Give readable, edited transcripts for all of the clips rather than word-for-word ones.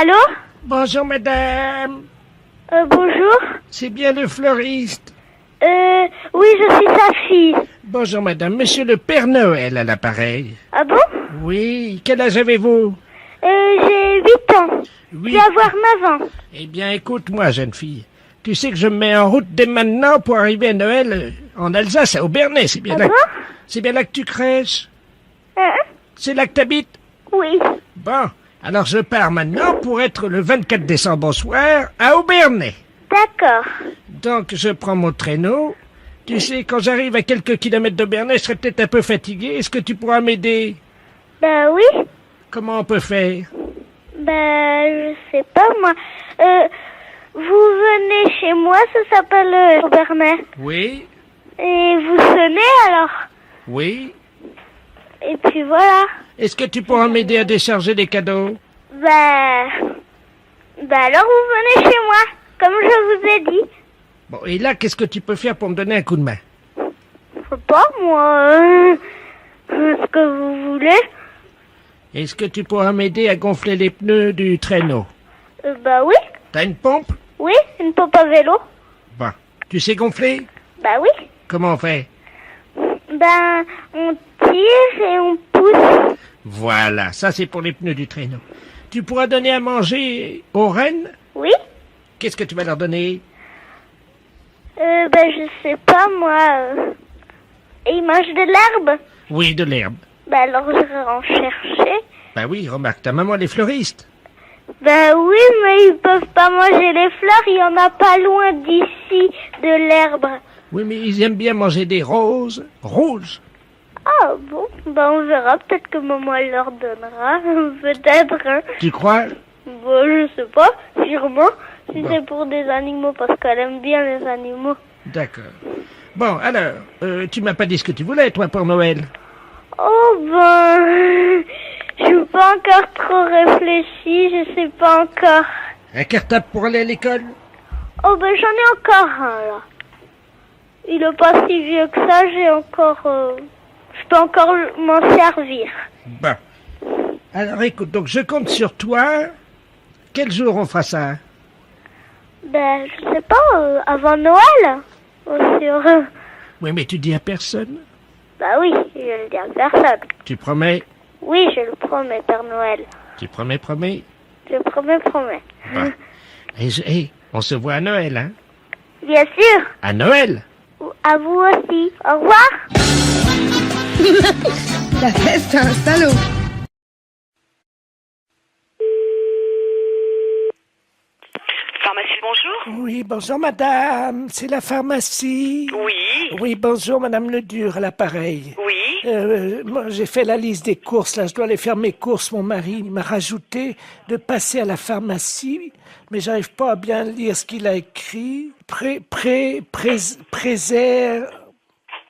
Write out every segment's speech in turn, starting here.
Allô? Bonjour madame, Bonjour. c'est bien le fleuriste. Oui, je suis sa fille. Bonjour madame, monsieur le Père Noël à l'appareil. Ah bon? Oui, quel âge avez-vous? J'ai 8 ans. Je Oui. vais avoir 9 ans. Eh bien écoute-moi jeune fille, tu sais que je me mets en route dès maintenant pour arriver à Noël en Alsace, à Aubernais, c'est bien Ah là. bon? C'est bien là que tu crèches? Hein? C'est là que t'habites? Oui. Bon, alors je pars maintenant pour être le 24 décembre au soir à Aubernais. D'accord. Donc je prends mon traîneau. Tu sais, quand j'arrive à quelques kilomètres d'Aubernais, je serai peut-être un peu fatigué. Est-ce que tu pourras m'aider? Bah oui. Comment on peut faire? Bah, je sais pas moi. Vous venez chez moi, ça s'appelle Aubernais. Oui, Et vous sonnez alors. oui. Et puis voilà. Est-ce que tu pourras m'aider à décharger les cadeaux? Bah alors vous venez chez moi, comme je vous ai dit. Bon, et là, qu'est-ce que tu peux faire pour me donner un coup de main? Je sais pas moi, ce que vous voulez. Est-ce que tu pourras m'aider à gonfler les pneus du traîneau? Bah oui. T'as une pompe? Oui, une pompe à vélo. Bon. Tu sais gonfler? Bah oui. Comment on fait? Ben, on tire et on pousse. Voilà, ça c'est pour les pneus du traîneau. Tu pourras donner à manger aux rennes? Oui. Qu'est-ce que tu vas leur donner? Ben je sais pas moi. Et ils mangent de l'herbe. Oui, de l'herbe. Ben alors j'irai en chercher. Bah oui, remarque, ta maman elle est fleuriste. Ben oui, mais ils peuvent pas manger les fleurs, il y en a pas loin d'ici de l'herbe. Oui, mais ils aiment bien manger des roses. Rouges. Ah bon, ben on verra, peut-être que maman elle leur donnera, peut-être. Hein. Tu crois? Bon, je sais pas, sûrement, si Bon. c'est pour des animaux, parce qu'elle aime bien les animaux. D'accord. Bon, alors, tu m'as pas dit ce que tu voulais, toi, pour Noël? Oh ben, je suis pas encore trop réfléchie, je sais pas encore. Un cartable pour aller à l'école? Oh ben j'en ai encore un là. Il est pas si vieux que ça, j'ai encore... je peux encore m'en servir. Bon. Alors écoute, donc je compte sur toi. Quel jour on fera ça? Ben je sais pas, avant Noël. Sur... Oui, mais tu dis à personne. Bah oui, je le dis à personne. Tu promets? Oui, je le promets, Père Noël. Tu promets? Je promets. Bon. Et on se voit à Noël, hein? Bien sûr. À Noël? À vous aussi. Au revoir. La fête, c'est un salaud. Pharmacie, bonjour. Oui, bonjour madame, c'est la pharmacie. Oui, Oui, bonjour madame Ledur à l'appareil. oui. Moi, j'ai fait la liste des courses, là, je dois aller faire mes courses. Mon mari m'a rajouté de passer à la pharmacie, mais j'arrive pas à bien lire ce qu'il a écrit.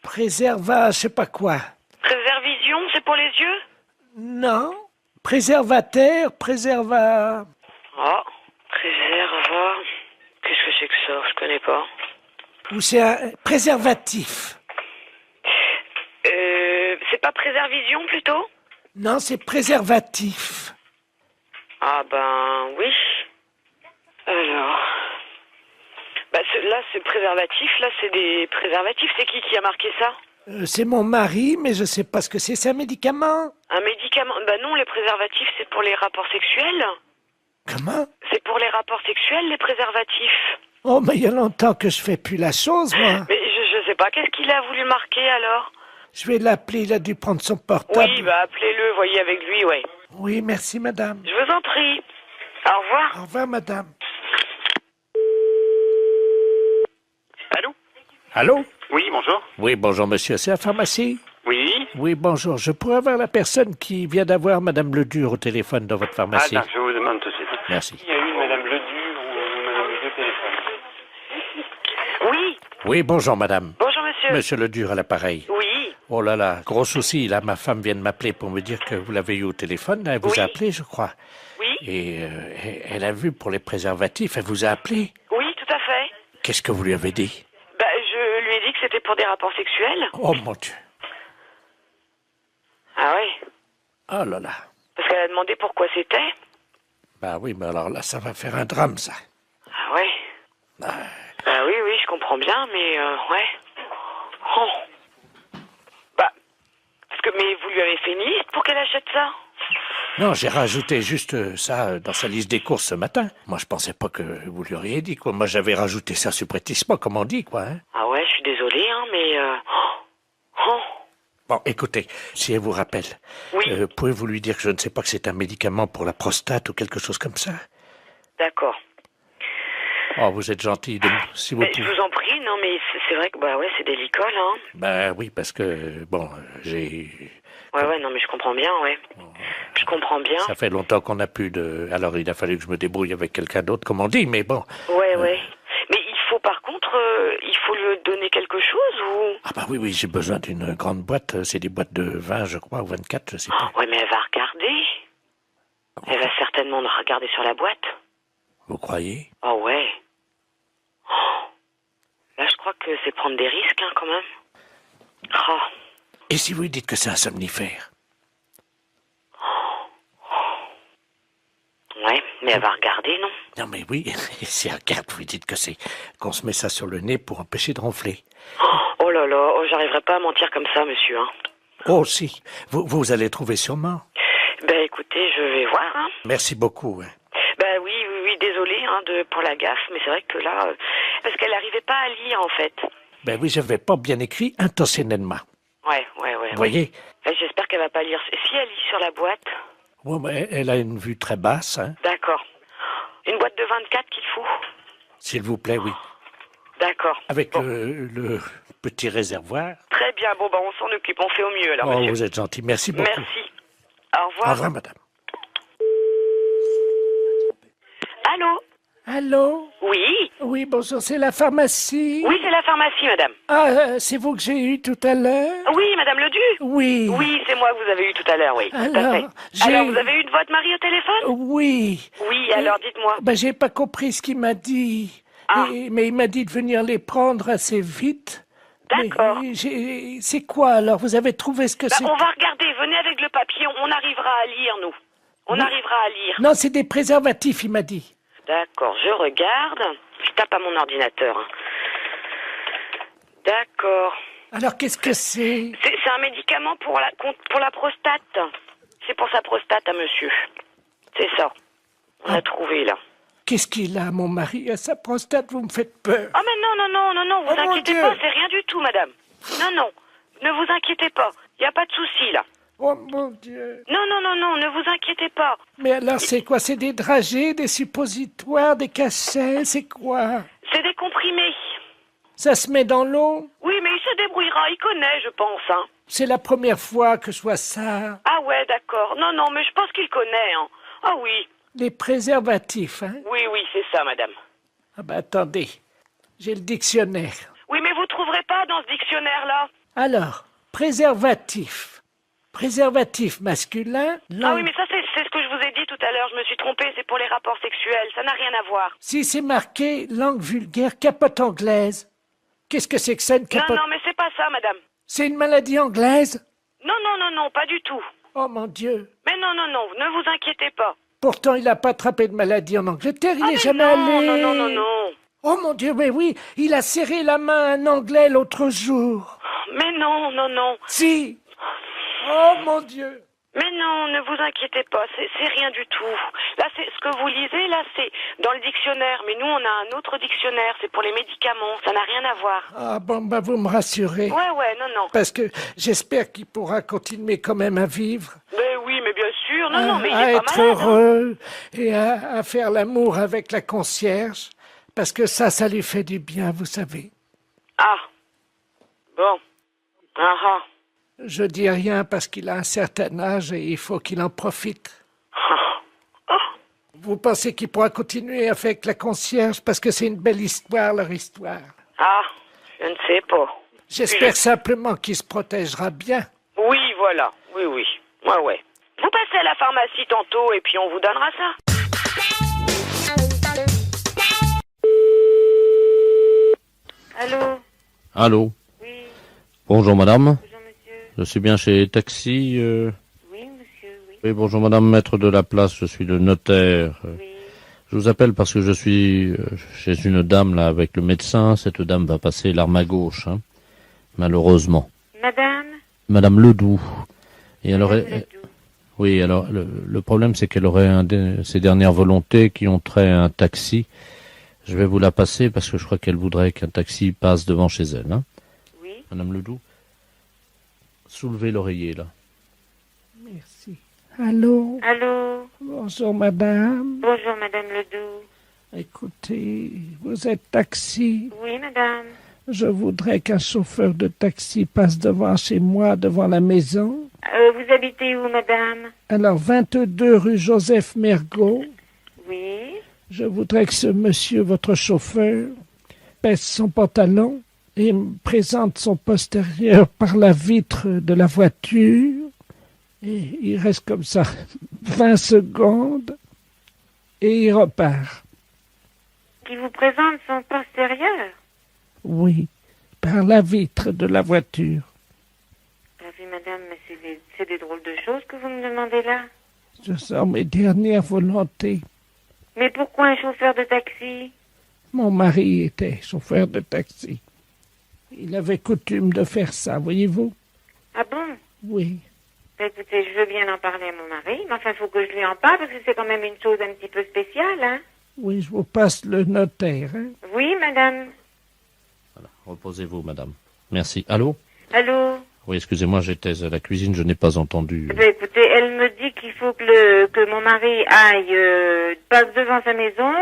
Préserva, je sais pas quoi. Préservision, c'est pour les yeux? Non, préservateur, préserva... Oh, préserva. Qu'est-ce que c'est que ça? Je connais pas. Ou c'est un préservatif. C'est pas préservision plutôt? Non, c'est préservatif. Ah ben oui. Alors. Bah là c'est préservatif, là c'est des préservatifs. C'est qui a marqué ça? C'est mon mari, mais je sais pas ce que c'est un médicament. Un médicament? Bah non, les préservatifs c'est pour les rapports sexuels. Comment? C'est pour les rapports sexuels, les préservatifs. Oh, mais il y a longtemps que je fais plus la chose, moi. Mais je sais pas, qu'est-ce qu'il a voulu marquer alors? Je vais l'appeler, il a dû prendre son portable. Oui, bah appelez-le, voyez avec lui, ouais. Oui, merci madame. Je vous en prie. Au revoir. Au revoir madame. Allô? Allô? Oui, bonjour. Oui, bonjour monsieur, c'est la pharmacie? Oui. Oui, bonjour, je pourrais avoir la personne qui vient d'avoir madame Ledur au téléphone dans votre pharmacie? Attends, je vous demande tout de suite. Merci. Il y a eu madame Ledur ou madame Ledur au téléphone? Oui. Oui, bonjour madame. Bonjour monsieur. Monsieur Ledur à l'appareil. Oui. Oh là là, gros souci, là ma femme vient de m'appeler pour me dire que vous l'avez eu au téléphone, elle vous Oui. a appelé je crois. Oui. Et elle a vu pour les préservatifs, elle vous a appelé. Oui, tout à fait. Qu'est-ce que vous lui avez dit? Bah, je lui ai dit que c'était pour des rapports sexuels. Oh mon Dieu. Ah oui. Oh là là. Parce qu'elle a demandé pourquoi c'était. Bah oui, mais alors là, ça va faire un drame, ça. Ah ouais. Bah oui, je comprends bien, mais ouais. Oh. Bah, mais vous lui avez fait une liste pour qu'elle achète ça? Non, j'ai rajouté juste ça dans sa liste des courses ce matin. Moi, je pensais pas que vous lui auriez dit, quoi. Moi, j'avais rajouté ça subrepticement, comme on dit, quoi. Hein. Ah ouais, je suis désolée, hein, mais... Oh. Bon, écoutez, si elle vous rappelle, Oui. pouvez-vous lui dire que je ne sais pas que c'est un médicament pour la prostate ou quelque chose comme ça? D'accord. Oh, vous êtes gentil, si vous Mais pouvez. je vous en prie, non, mais c'est vrai que, bah ouais, c'est délicat, là. Hein. Ben oui, parce que, bon, j'ai... Ouais, non, mais je comprends bien, ouais. Je comprends bien. Ça fait longtemps qu'on n'a plus de... Alors, il a fallu que je me débrouille avec quelqu'un d'autre, comme on dit, mais bon. Ouais. Mais il faut, par contre, il faut lui donner quelque chose, ou... Ah bah oui, j'ai besoin d'une grande boîte. C'est des boîtes de 20, je crois, ou 24, je sais pas. Ouais, mais elle va regarder. Elle va certainement regarder sur la boîte. Vous croyez? Oh ouais. Oh. Là, je crois que c'est prendre des risques, hein, quand même. Oh. Et si vous lui dites que c'est un somnifère? Ouais, mais elle va regarder, non? Non mais oui, si elle regarde, vous lui dites que c'est qu'on se met ça sur le nez pour empêcher de ronfler. Oh là là, j'arriverai pas à mentir comme ça, monsieur, hein. Oh si, vous allez trouver sûrement. Ben écoutez, je vais voir, hein. Merci beaucoup. Hein. Ben oui, désolé hein, pour la gaffe, mais c'est vrai que là, parce qu'elle n'arrivait pas à lire, en fait. Ben oui, je n'avais pas bien écrit intentionnellement. Ouais. Vous voyez? J'espère qu'elle va pas lire. Si elle lit sur la boîte... Ouais, mais elle a une vue très basse, hein. D'accord. Une boîte de 24 qu'il faut? S'il vous plaît, oui. D'accord. Avec bon. le petit réservoir. Très bien, bon, on s'en occupe, on fait au mieux, alors, Oh, monsieur. vous êtes gentil, merci beaucoup. Merci. Au revoir. Au revoir, madame. Allô? Allô? Oui? Oui, bonjour, c'est la pharmacie? Oui, c'est la pharmacie, madame. Ah, c'est vous que j'ai eu tout à l'heure? Oui, madame Ledu? Oui. Oui, c'est moi que vous avez eu tout à l'heure, oui. Tout à Alors, fait. Alors, vous avez eu votre mari au téléphone? Oui. Oui, alors dites-moi. Ben, j'ai pas compris ce qu'il m'a dit. Ah. Mais il m'a dit de venir les prendre assez vite. D'accord. Mais c'est quoi alors? Vous avez trouvé ce que c'est? On va regarder, venez avec le papier, on arrivera à lire, nous. On arrivera à lire. Non, c'est des préservatifs, il m'a dit. D'accord, je regarde. Je tape à mon ordinateur. Hein. D'accord. Alors, qu'est-ce que c'est? C'est un médicament pour la prostate. C'est pour sa prostate à monsieur. C'est ça. On a trouvé, là. Qu'est-ce qu'il a, mon mari, à sa prostate? Vous me faites peur. Ah, mais non, vous Oh, mon inquiétez Dieu. pas, c'est rien du tout, madame. Non, ne vous inquiétez pas. Il n'y a pas de souci, là. Oh, mon Dieu. Non, ne vous inquiétez pas. Mais alors, c'est quoi? C'est des dragées, des suppositoires, des cachets? C'est quoi? C'est des comprimés. Ça se met dans l'eau? Oui, mais il se débrouillera, il connaît, je pense, hein. C'est la première fois que je vois ça. Ah ouais, d'accord. Non, mais je pense qu'il connaît, hein. Ah oui. Les préservatifs, hein? Oui, c'est ça, madame. Ah ben, attendez. J'ai le dictionnaire. Oui, mais vous trouverez pas dans ce dictionnaire-là. Alors, préservatif. Préservatif masculin, Ah oui, mais ça, c'est ce que je vous ai dit tout à l'heure. Je me suis trompée, c'est pour les rapports sexuels. Ça n'a rien à voir. Si c'est marqué langue vulgaire, capote anglaise. Qu'est-ce que c'est que ça, une capote? Non, mais c'est pas ça, madame. C'est une maladie anglaise? Non, pas du tout. Oh mon Dieu. Mais non, ne vous inquiétez pas. Pourtant, il n'a pas attrapé de maladie en Angleterre, il Ah, n'est mais jamais allé. non. Oh mon Dieu, mais oui, il a serré la main à un Anglais l'autre jour. Mais non. Si. Oh mon Dieu. Mais non, ne vous inquiétez pas, c'est rien du tout. Là, c'est ce que vous lisez, là, c'est dans le dictionnaire. Mais nous, on a un autre dictionnaire, c'est pour les médicaments. Ça n'a rien à voir. Ah bon, bah vous me rassurez. Ouais, non. Parce que j'espère qu'il pourra continuer quand même à vivre. Mais oui, mais bien sûr. Non, mais il à est être pas malade. Hein. heureux et à faire l'amour avec la concierge. Parce que ça lui fait du bien, vous savez. Ah. Bon. Ah. Je dis rien parce qu'il a un certain âge et il faut qu'il en profite. Vous pensez qu'il pourra continuer avec la concierge parce que c'est une belle histoire, leur histoire. Ah, je ne sais pas. J'espère simplement qu'il se protégera bien. Oui, voilà. Oui. Ouais. Vous passez à la pharmacie tantôt et puis on vous donnera ça. Allô? Allô. Oui. Bonjour madame. Bonjour monsieur. Je suis bien chez Taxi. Oui, monsieur, oui. Oui, bonjour madame, maître de la place, je suis le notaire. Oui. Je vous appelle parce que je suis chez une dame là avec le médecin. Cette dame va passer l'arme à gauche, hein, malheureusement. Madame Madame Ledoux. Et elle aurait... Ledoux. Oui, alors le problème c'est qu'elle aurait ses dernières volontés qui ont trait à un taxi. Je vais vous la passer parce que je crois qu'elle voudrait qu'un taxi passe devant chez elle. Hein. Oui. Madame Ledoux, soulevez l'oreiller là. Merci. Allô? Allô? Bonjour, madame. Bonjour, Madame Ledoux. Écoutez, vous êtes taxi. Oui, madame. Je voudrais qu'un chauffeur de taxi passe devant chez moi, devant la maison. Vous habitez où, madame? Alors, 22 rue Joseph Mergault. Oui. Je voudrais que ce monsieur, votre chauffeur, baisse son pantalon et me présente son postérieur par la vitre de la voiture. Et il reste comme ça 20 secondes et il repart. Qui vous présente son postérieur? Oui, par la vitre de la voiture. Oui, madame, mais c'est des drôles de choses que vous me demandez là. Ce sont mes dernières volontés. Mais pourquoi un chauffeur de taxi? Mon mari était chauffeur de taxi. Il avait coutume de faire ça, voyez-vous? Ah bon? Oui. Écoutez, je veux bien en parler à mon mari, mais enfin, il faut que je lui en parle, parce que c'est quand même une chose un petit peu spéciale, hein? Oui, je vous passe le notaire, hein? Oui, madame. Voilà, reposez-vous madame. Merci. Allô? Allô? Oui, excusez-moi, j'étais à la cuisine, je n'ai pas entendu. Écoutez, elle me dit qu'il faut que mon mari aille, passe devant sa maison,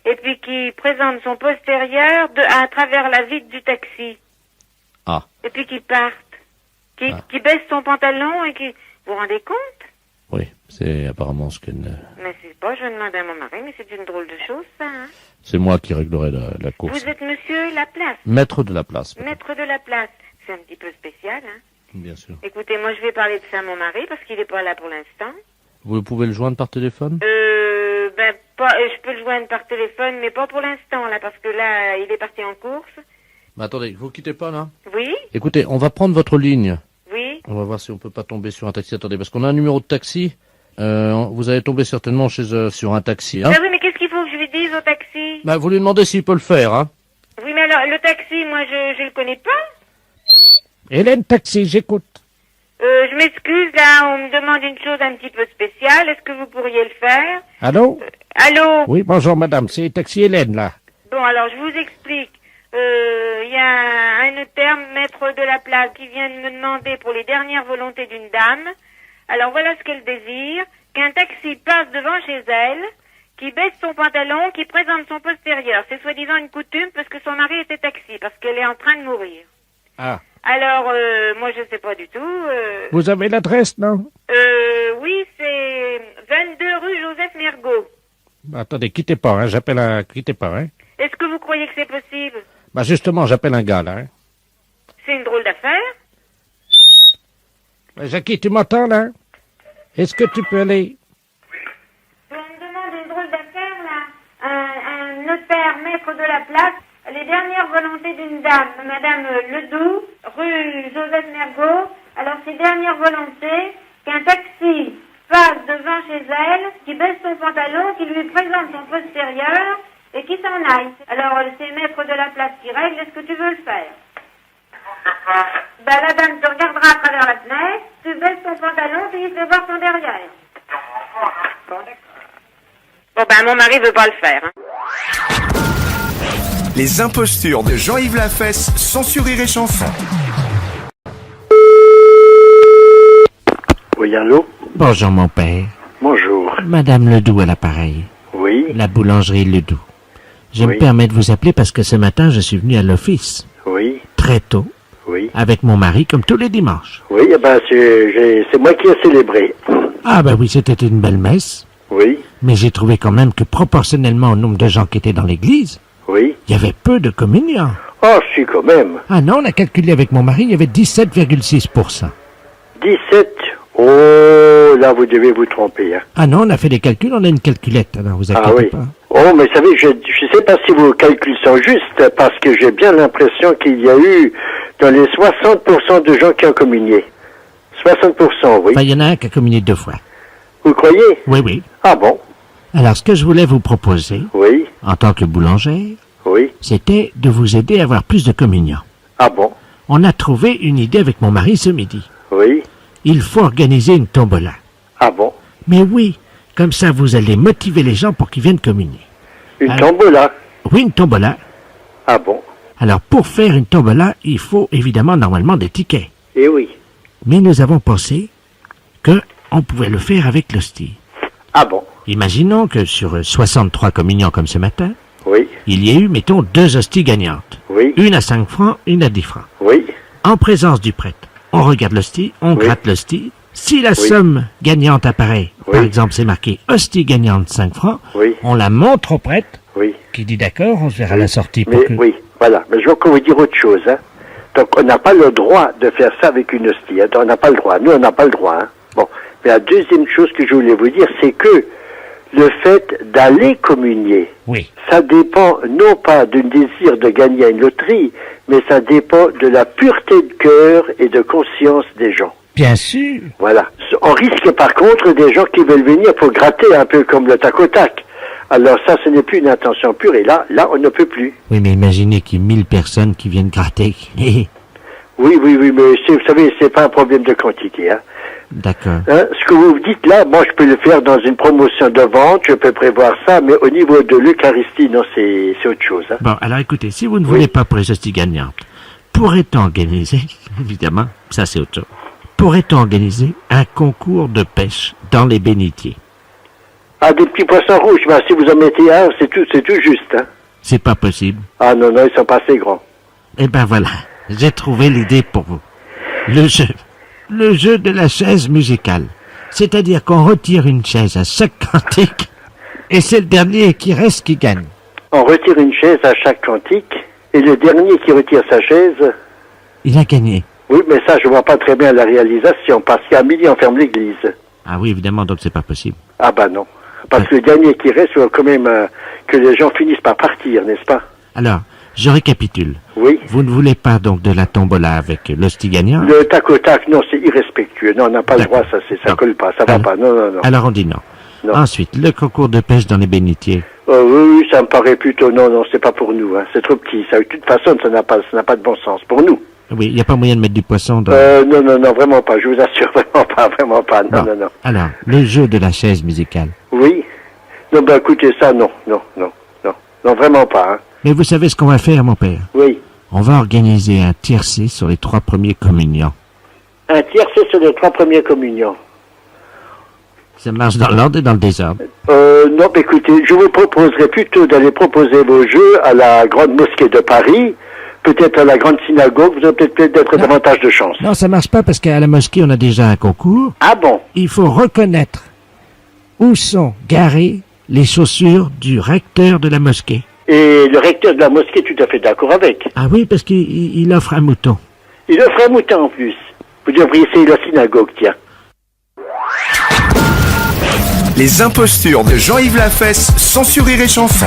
et puis qu'il présente son postérieur à travers la vitre du taxi. Ah. Et puis qu'il parte. Qu'il baisse son pantalon et qu'il... Vous vous rendez compte? Oui, c'est apparemment ce qu'elle... Mais c'est pas, je demande à mon mari, mais c'est une drôle de chose, ça, hein? C'est moi qui réglerai la course. Vous êtes monsieur Laplace? Maître de la place. madame. Maître de la place. C'est un petit peu spécial, hein? Bien sûr. Écoutez, moi je vais parler de ça à mon mari parce qu'il n'est pas là pour l'instant. Vous pouvez le joindre par téléphone? Je peux le joindre par téléphone, mais pas pour l'instant, là, parce que là, il est parti en course. Mais attendez, vous quittez pas là? Oui? Écoutez, on va prendre votre ligne. Oui? On va voir si on peut pas tomber sur un taxi. Attendez, parce qu'on a un numéro de taxi. Vous allez tomber certainement sur un taxi, hein? Ah oui, mais qu'est-ce qu'il faut que je lui dise au taxi? Bah, vous lui demandez s'il peut le faire, hein? Oui, mais alors, le taxi, moi, je le connais pas. Hélène Taxi, j'écoute. Je m'excuse, là, on me demande une chose un petit peu spéciale. Est-ce que vous pourriez le faire? Allô? Allô? Oui, bonjour madame, c'est Taxi Hélène, là. Bon, alors, je vous explique. Il y a un notaire, maître de la place, qui vient de me demander pour les dernières volontés d'une dame. Alors, voilà ce qu'elle désire. Qu'un taxi passe devant chez elle, qui baisse son pantalon, qui présente son postérieur. C'est soi-disant une coutume parce que son mari était taxi, parce qu'elle est en train de mourir. Ah. Alors, moi, je sais pas du tout. Vous avez l'adresse, non? Oui, c'est 22 rue Joseph Mergault. Bah, attendez, quittez pas, hein, quittez pas, hein. Est-ce que vous croyez que c'est possible? Bah, justement, j'appelle un gars, là, hein. C'est une drôle d'affaire. Jackie, tu m'entends, là? Est-ce que tu peux aller? On me demande une drôle d'affaire, là. Un notaire, maître de la place. Les dernières volontés d'une dame, Madame Ledoux, rue Joseph Mergault. Alors, ces dernières volontés, qu'un taxi passe devant chez elle, qui baisse son pantalon, qui lui présente son postérieur et qui s'en aille. Alors, c'est maître de la place qui règle. Est-ce que tu veux le faire? Ben, la dame te regardera à travers la fenêtre, tu baisses ton pantalon, puis il fait voir son derrière. Bon, d'accord. Bon, ben, mon mari veut pas le faire, hein. Les impostures de Jean-Yves Lafesse, sans sourire et chanson. Oui, allô? Bonjour, mon père. Bonjour. Madame Ledoux à l'appareil. Oui? La boulangerie Ledoux. Je me permets de vous appeler parce que ce matin, je suis venu à l'office. Oui? Très tôt. Oui? Avec mon mari, comme tous les dimanches. Oui, eh ben, c'est moi qui ai célébré. Ah, ben oui, c'était une belle messe. Oui? Mais j'ai trouvé quand même que proportionnellement au nombre de gens qui étaient dans l'église, Oui? il y avait peu de communiants. Oh, si, quand même. Ah non, on a calculé avec mon mari, il y avait 17,6%. 17? Oh, là, vous devez vous tromper, hein. Ah non, on a fait des calculs, on a une calculette, alors vous inquiétez Ah oui. pas. Oh, mais vous savez, je sais pas si vos calculs sont justes, parce que j'ai bien l'impression qu'il y a eu dans les 60% de gens qui ont communié. 60%, oui. Enfin, il y en a un qui a communié 2 fois. Vous croyez? Oui, oui. Ah bon? Alors, ce que je voulais vous proposer, Oui, en tant que boulanger, oui. c'était de vous aider à avoir plus de communion. Ah bon? On a trouvé une idée avec mon mari ce midi. Oui. Il faut organiser une tombola. Ah bon? Mais oui, comme ça vous allez motiver les gens pour qu'ils viennent communier. Une Alors- tombola? Oui, une tombola. Ah bon? Alors, pour faire une tombola, il faut évidemment normalement des tickets. Eh oui. Mais nous avons pensé que on pouvait le faire avec l'hostie. Ah bon? Imaginons que sur 63 communions comme ce matin, Oui, il y ait eu, mettons, 2 hosties gagnantes. oui, Une à 5 francs, une à 10 francs. oui, En présence du prêtre, on regarde l'hostie, on Oui. gratte l'hostie. Si la Oui. somme gagnante apparaît, par Oui. exemple c'est marqué hostie gagnante 5 francs, oui, on la montre au prêtre, oui. qui dit d'accord, on se verra à la sortie pour Mais que... oui, voilà. Mais je veux encore vous dire autre chose. Hein. Donc, on n'a pas le droit de faire ça avec une hostie. Hein. On n'a pas le droit. Nous, on n'a pas le droit. Hein. Bon. Mais la deuxième chose que je voulais vous dire, c'est que le fait d'aller communier, Oui. ça dépend non pas d'un désir de gagner à une loterie, mais ça dépend de la pureté de cœur et de conscience des gens. Bien sûr. Voilà. On risque par contre des gens qui veulent venir pour gratter un peu comme le tac au tac. Alors ça, ce n'est plus une intention pure et là, on ne peut plus. Oui, mais imaginez qu'il y ait 1000 personnes qui viennent gratter. Oui, mais vous savez, c'est pas un problème de quantité. Hein. D'accord. Hein, ce que vous dites là, moi je peux le faire dans une promotion de vente, je peux prévoir ça, mais au niveau de l'Eucharistie, non, c'est autre chose. Hein. Bon, alors écoutez, si vous ne voulez pas pour les hosties gagnantes, pourrait-on organiser, évidemment, ça c'est autre chose, pourrait-on organiser un concours de pêche dans les bénitiers? Ah, des petits poissons rouges, ben, si vous en mettez un, c'est tout juste. Hein. C'est pas possible. Ah non, ils sont pas assez grands. Eh ben voilà, j'ai trouvé l'idée pour vous. Le jeu de la chaise musicale. C'est-à-dire qu'on retire une chaise à chaque cantique, et c'est le dernier qui reste qui gagne. On retire une chaise à chaque cantique, et le dernier qui retire sa chaise, Il a gagné. oui, mais ça, je vois pas très bien la réalisation, parce qu'à midi, on ferme l'église. Ah oui, évidemment, donc c'est pas possible. Ah bah non. Parce que le dernier qui reste, il faut quand même que les gens finissent par partir, n'est-ce pas? Alors, je récapitule. Oui. Vous ne voulez pas donc de la tombola avec l'hostie gagnant? Le tac au tac, non, c'est irrespectueux. Non, on n'a pas le droit, ça Non. colle pas, ça va Alors- pas. Non, non, non. Alors on dit non. Non. Ensuite, le concours de pêche dans les bénitiers. Oui, ça me paraît plutôt, non, c'est pas pour nous, hein. C'est trop petit. Ça, de toute façon, ça n'a pas de bon sens. Pour nous. Oui, il n'y a pas moyen de mettre du poisson dans... Non, vraiment pas. Je vous assure, vraiment pas. Non, Bon. non. Alors, le jeu de la chaise musicale. Oui. Non, ben écoutez, ça, non, vraiment pas, hein. Mais vous savez ce qu'on va faire, mon père? Oui. On va organiser un tiercé sur les 3 premiers communions. Un tiercé sur les 3 premières communions. Ça marche dans l'ordre et dans le désordre. Non, mais écoutez, je vous proposerais plutôt d'aller proposer vos jeux à la Grande Mosquée de Paris, peut-être à la Grande Synagogue, vous aurez peut-être davantage de chance. Non, ça marche pas parce qu'à la mosquée, on a déjà un concours. Ah bon? Il faut reconnaître où sont garées les chaussures du recteur de la mosquée. Et le recteur de la mosquée est tout à fait d'accord avec. Ah oui, parce qu'il offre un mouton. Il offre un mouton en plus. Vous devriez essayer la synagogue, tiens. Les impostures de Jean-Yves Lafesse, sans sourire et chanson.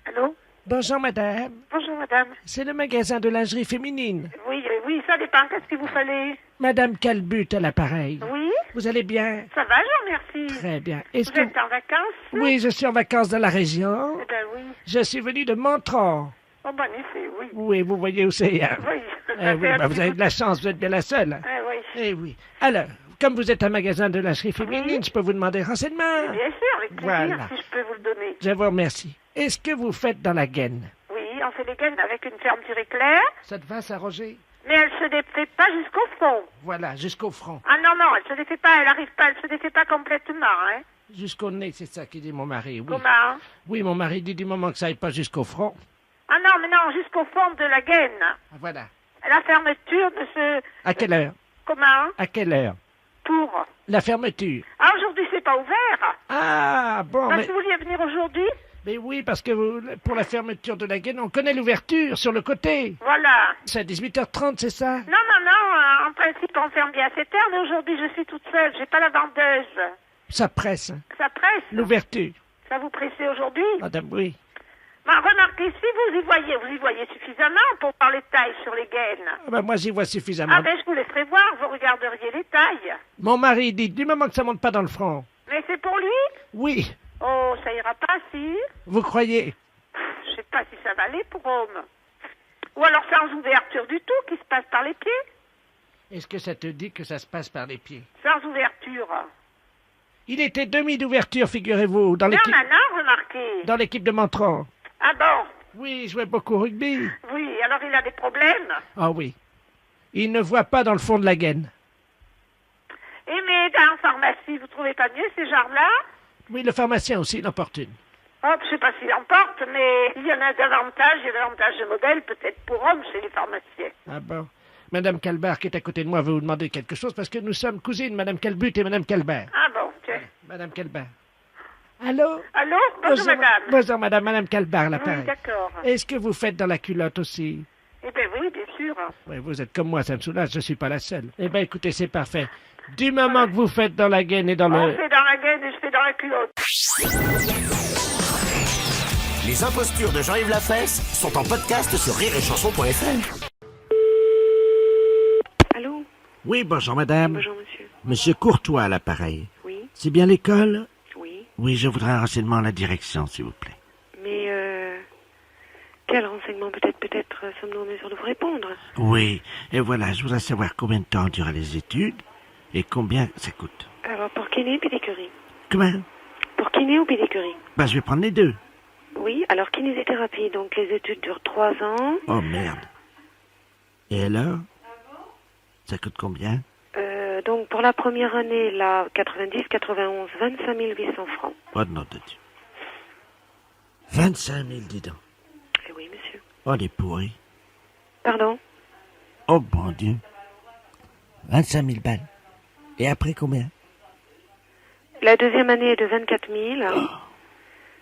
Allô? Bonjour, madame. Bonjour, madame. C'est le magasin de lingerie féminine. Oui, ça dépend. Qu'est-ce qu'il vous fallait? Madame Calbut à l'appareil. Oui, Vous allez bien? ça va, je vous remercie. Très bien. Est-ce Vous que... êtes en vacances? Oui, je suis en vacances dans la région. Eh ben oui. Je suis venu de Montrond. Oh, bon, effet, oui. Oui, vous voyez où c'est. Hein? Oui. Eh oui, ben, vous avez de la chance, vous êtes bien la seule. Hein? Ah oui. Eh oui. Alors, comme vous êtes un magasin de lingerie féminine, je peux vous demander renseignement. Bien sûr, avec plaisir, Voilà. si je peux vous le donner. Je vous remercie. Est-ce que vous faites dans la gaine? Oui, on fait les gaines avec une fermeture éclair, Ça te va, ça, Roger? mais elle se défait pas jusqu'au fond. Voilà, jusqu'au front. Ah non, elle se défait pas, elle se défait pas complètement, hein. Jusqu'au nez, c'est ça qui dit mon mari, oui. Comment? Oui, mon mari dit du moment que ça aille pas jusqu'au front. Ah non, mais non, jusqu'au fond de la gaine. Voilà. La fermeture de ce... À quelle heure? Comment? À quelle heure? Pour... La fermeture. Ah, aujourd'hui, c'est pas ouvert. Ah, bon, Parce mais... que vous vouliez venir aujourd'hui? Mais oui, parce que pour la fermeture de la gaine, on connaît l'ouverture sur le côté. Voilà. C'est à 18h30, c'est ça? Non, en principe, on ferme bien à 7 heures, mais aujourd'hui, je suis toute seule, j'ai pas la vendeuse. Ça presse, hein. Ça presse. L'ouverture. Ça vous pressait aujourd'hui? Madame, oui. Bah, remarquez, si vous y voyez suffisamment pour parler de taille sur les gaines. Ah ben, moi, j'y vois suffisamment. Ah ben, je vous laisserai voir, vous regarderiez les tailles. Mon mari dit, du moment que ça monte pas dans le front. Mais c'est pour lui? Oui, Oh, ça ira pas, si? vous croyez? Je sais pas si ça va aller pour homme. Ou alors sans ouverture du tout, qui se passe par les pieds. Est-ce que ça te dit que ça se passe par les pieds? Sans ouverture. Il était demi d'ouverture, figurez-vous, dans Mais l'équipe... on en a remarqué. Dans l'équipe de Montron. Ah bon? Oui, il jouait beaucoup au rugby. Oui, alors il a des problèmes. Ah oui. Il ne voit pas dans le fond de la gaine. Et mais dans la pharmacie, vous trouvez pas mieux ces genres-là? Oui, le pharmacien aussi l'importune. Oh, je sais pas s'il en porte, mais il y en a davantage, il y a davantage de modèles, peut-être pour hommes chez les pharmaciens. Ah bon. Madame Calbar, qui est à côté de moi, veut vous demander quelque chose parce que nous sommes cousines, Madame Calbut et Madame Calbar. Ah bon, tiens. Madame Calbar. Allô? Allô? Bonjour, madame. Bonjour, Madame. Madame Calbar, l'appareil. Oui, d'accord. Est-ce que vous faites dans la culotte aussi? Eh bien oui, bien sûr. Oui, vous êtes comme moi, ça me soulage, je suis pas la seule. Eh bien, écoutez, c'est parfait. Du moment que vous faites dans la gaine et dans On le... fait dans la gaine et je fais dans la culotte. Les impostures de Jean-Yves Lafesse sont en podcast sur rireetchanson.fr. Allô? Oui, bonjour madame. Bonjour, monsieur. Monsieur Courtois à l'appareil. Oui, C'est bien l'école? oui. Oui, je voudrais un renseignement à la direction, s'il vous plaît. Mais, quel renseignement peut-être sommes-nous en mesure de vous répondre? Oui, et voilà, je voudrais savoir combien de temps durent les études et combien ça coûte. Alors, pour kiné ou pédicure? Comment? Pour kiné ou pédicure? Bah, je vais prendre les deux. Oui, alors kinésithérapie, donc les études durent 3 ans. Oh, merde. Et alors? Ça coûte combien? Donc pour la première année, là, 90, 91, 25 800 francs. Oh, nom de Dieu. 25 000, dis donc. Eh oui, monsieur. Oh, les pourris. Pardon? Oh, bon Dieu. 25 000 balles. Et après combien? La deuxième année est de 24 000.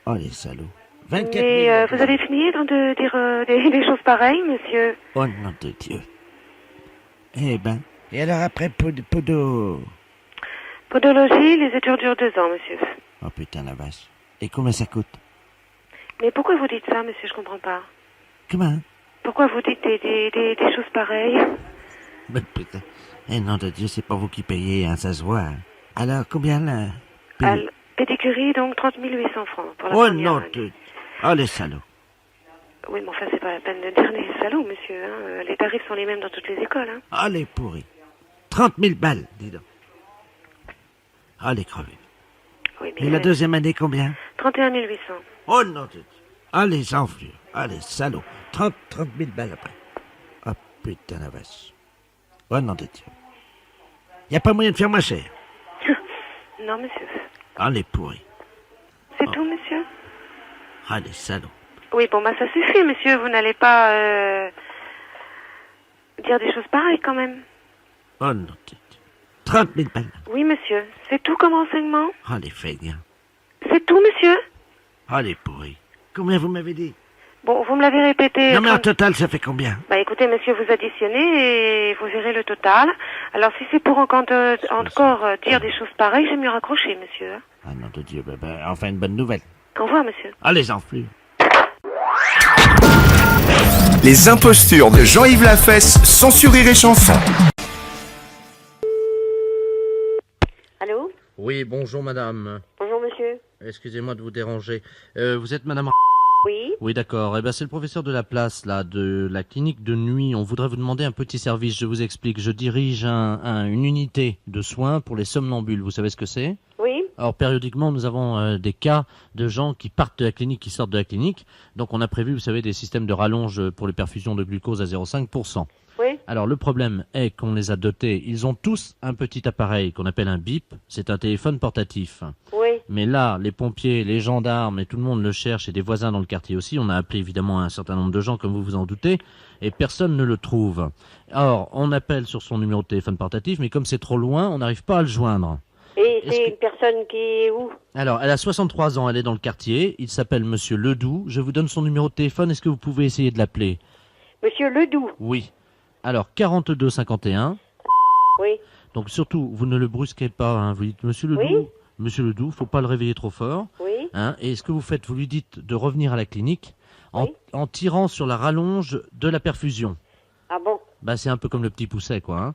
Oh, les salauds. 24 000. Mais vous avez fini de dire des choses pareilles, monsieur? Oh, nom de Dieu. Eh ben. Et alors après, podo... Podologie, les études durent 2 ans, monsieur. Oh, putain, la vache. Et combien ça coûte? Mais pourquoi vous dites ça, monsieur? Je comprends pas. Comment? Pourquoi vous dites des choses pareilles? Mais putain. Eh, nom de Dieu, c'est pas vous qui payez, hein, ça se voit. Hein. Alors, combien là? Pédicurie, donc 30 800 francs pour la Oh, première non année. de... Oh, les salauds. Oui, mais enfin, c'est pas la peine de dire les salauds, monsieur. Hein. Les tarifs sont les mêmes dans toutes les écoles. Hein. Oh, les pourris. 30 000 balles, dis donc. Oh, les crevés. Oui, Et la deuxième année, combien? 31 800. Oh, non de Dieu. Oh, les enflures. Oh, les salauds. 30 000 balles après. Oh, putain, la vache. Oh, non de Dieu. Y a pas moyen de faire moins cher? Non, monsieur. Oh, les pourris. C'est tout, monsieur? Oh, les salauds. Oui, bon, bah ça suffit, monsieur. Vous n'allez pas dire des choses pareilles, quand même. Oh, non de Dieu. 30 000 balles. Oui, monsieur. C'est tout comme renseignement? Oh, les feignants. C'est tout, monsieur? Oh, les pourris. Combien vous m'avez dit? Bon, vous me l'avez répété. Non, mais en total, ça fait combien? Bah écoutez, monsieur, vous additionnez et vous verrez le total. Alors, si c'est pour encore dire des choses pareilles, j'aime mieux raccrocher, monsieur. Hein. Ah, nom de Dieu. Enfin, une bonne nouvelle. Au revoir, monsieur. Ah, les enflures. Les impostures de Jean-Yves Lafesse sont sur Rire et Chanson. Allô? Oui, bonjour madame. Bonjour, monsieur. Excusez-moi de vous déranger. Vous êtes madame... Oui? Oui, d'accord. Eh ben, c'est le professeur de la place, là, de la clinique de nuit. On voudrait vous demander un petit service. Je vous explique. Je dirige une unité de soins pour les somnambules. Vous savez ce que c'est? Oui? Alors, périodiquement, nous avons des cas de gens qui partent de la clinique, qui sortent de la clinique. Donc, on a prévu, vous savez, des systèmes de rallonge pour les perfusions de glucose à 0,5%. Oui? Alors, le problème est qu'on les a dotés. Ils ont tous un petit appareil qu'on appelle un bip. C'est un téléphone portatif. Oui? Mais là, les pompiers, les gendarmes et tout le monde le cherche, et des voisins dans le quartier aussi. On a appelé évidemment un certain nombre de gens, comme vous vous en doutez, et personne ne le trouve. Or, on appelle sur son numéro de téléphone portatif, mais comme c'est trop loin, on n'arrive pas à le joindre. Et c'est une personne qui est où? Alors, elle a 63 ans, elle est dans le quartier. Il s'appelle Monsieur Ledoux. Je vous donne son numéro de téléphone. Est-ce que vous pouvez essayer de l'appeler? Monsieur Ledoux? Oui. Alors, 42 51. Oui. Donc surtout, vous ne le brusquez pas. Hein. Vous dites Monsieur Ledoux. Oui. Monsieur Ledoux, faut pas le réveiller trop fort. Oui. Hein. Et ce que vous faites, vous lui dites de revenir à la clinique en tirant sur la rallonge de la perfusion. Ah bon? Bah, c'est un peu comme le petit pousset, quoi. Hein.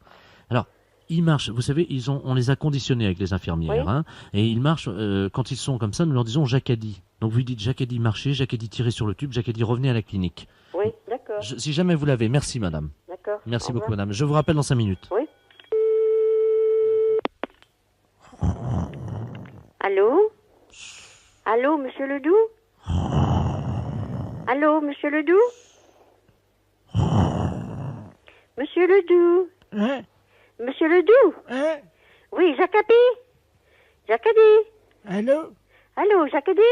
Alors, ils marchent. Vous savez, on les a conditionnés avec les infirmières, hein, et ils marchent quand ils sont comme ça. Nous leur disons Jacadi. Donc vous lui dites Jacadi marchez, Jacadi tirez sur le tube, Jacadi revenez à la clinique. Oui, d'accord. Si jamais vous l'avez, merci madame. D'accord. Merci beaucoup madame. Je vous rappelle dans 5 minutes. Oui. Allô? Allô, monsieur Ledoux? Allô, monsieur Ledoux? Monsieur Ledoux? Hein? Monsieur Ledoux? Hein? Oui, Jacadi? Jacadi? Allô? Allô, Jacadi?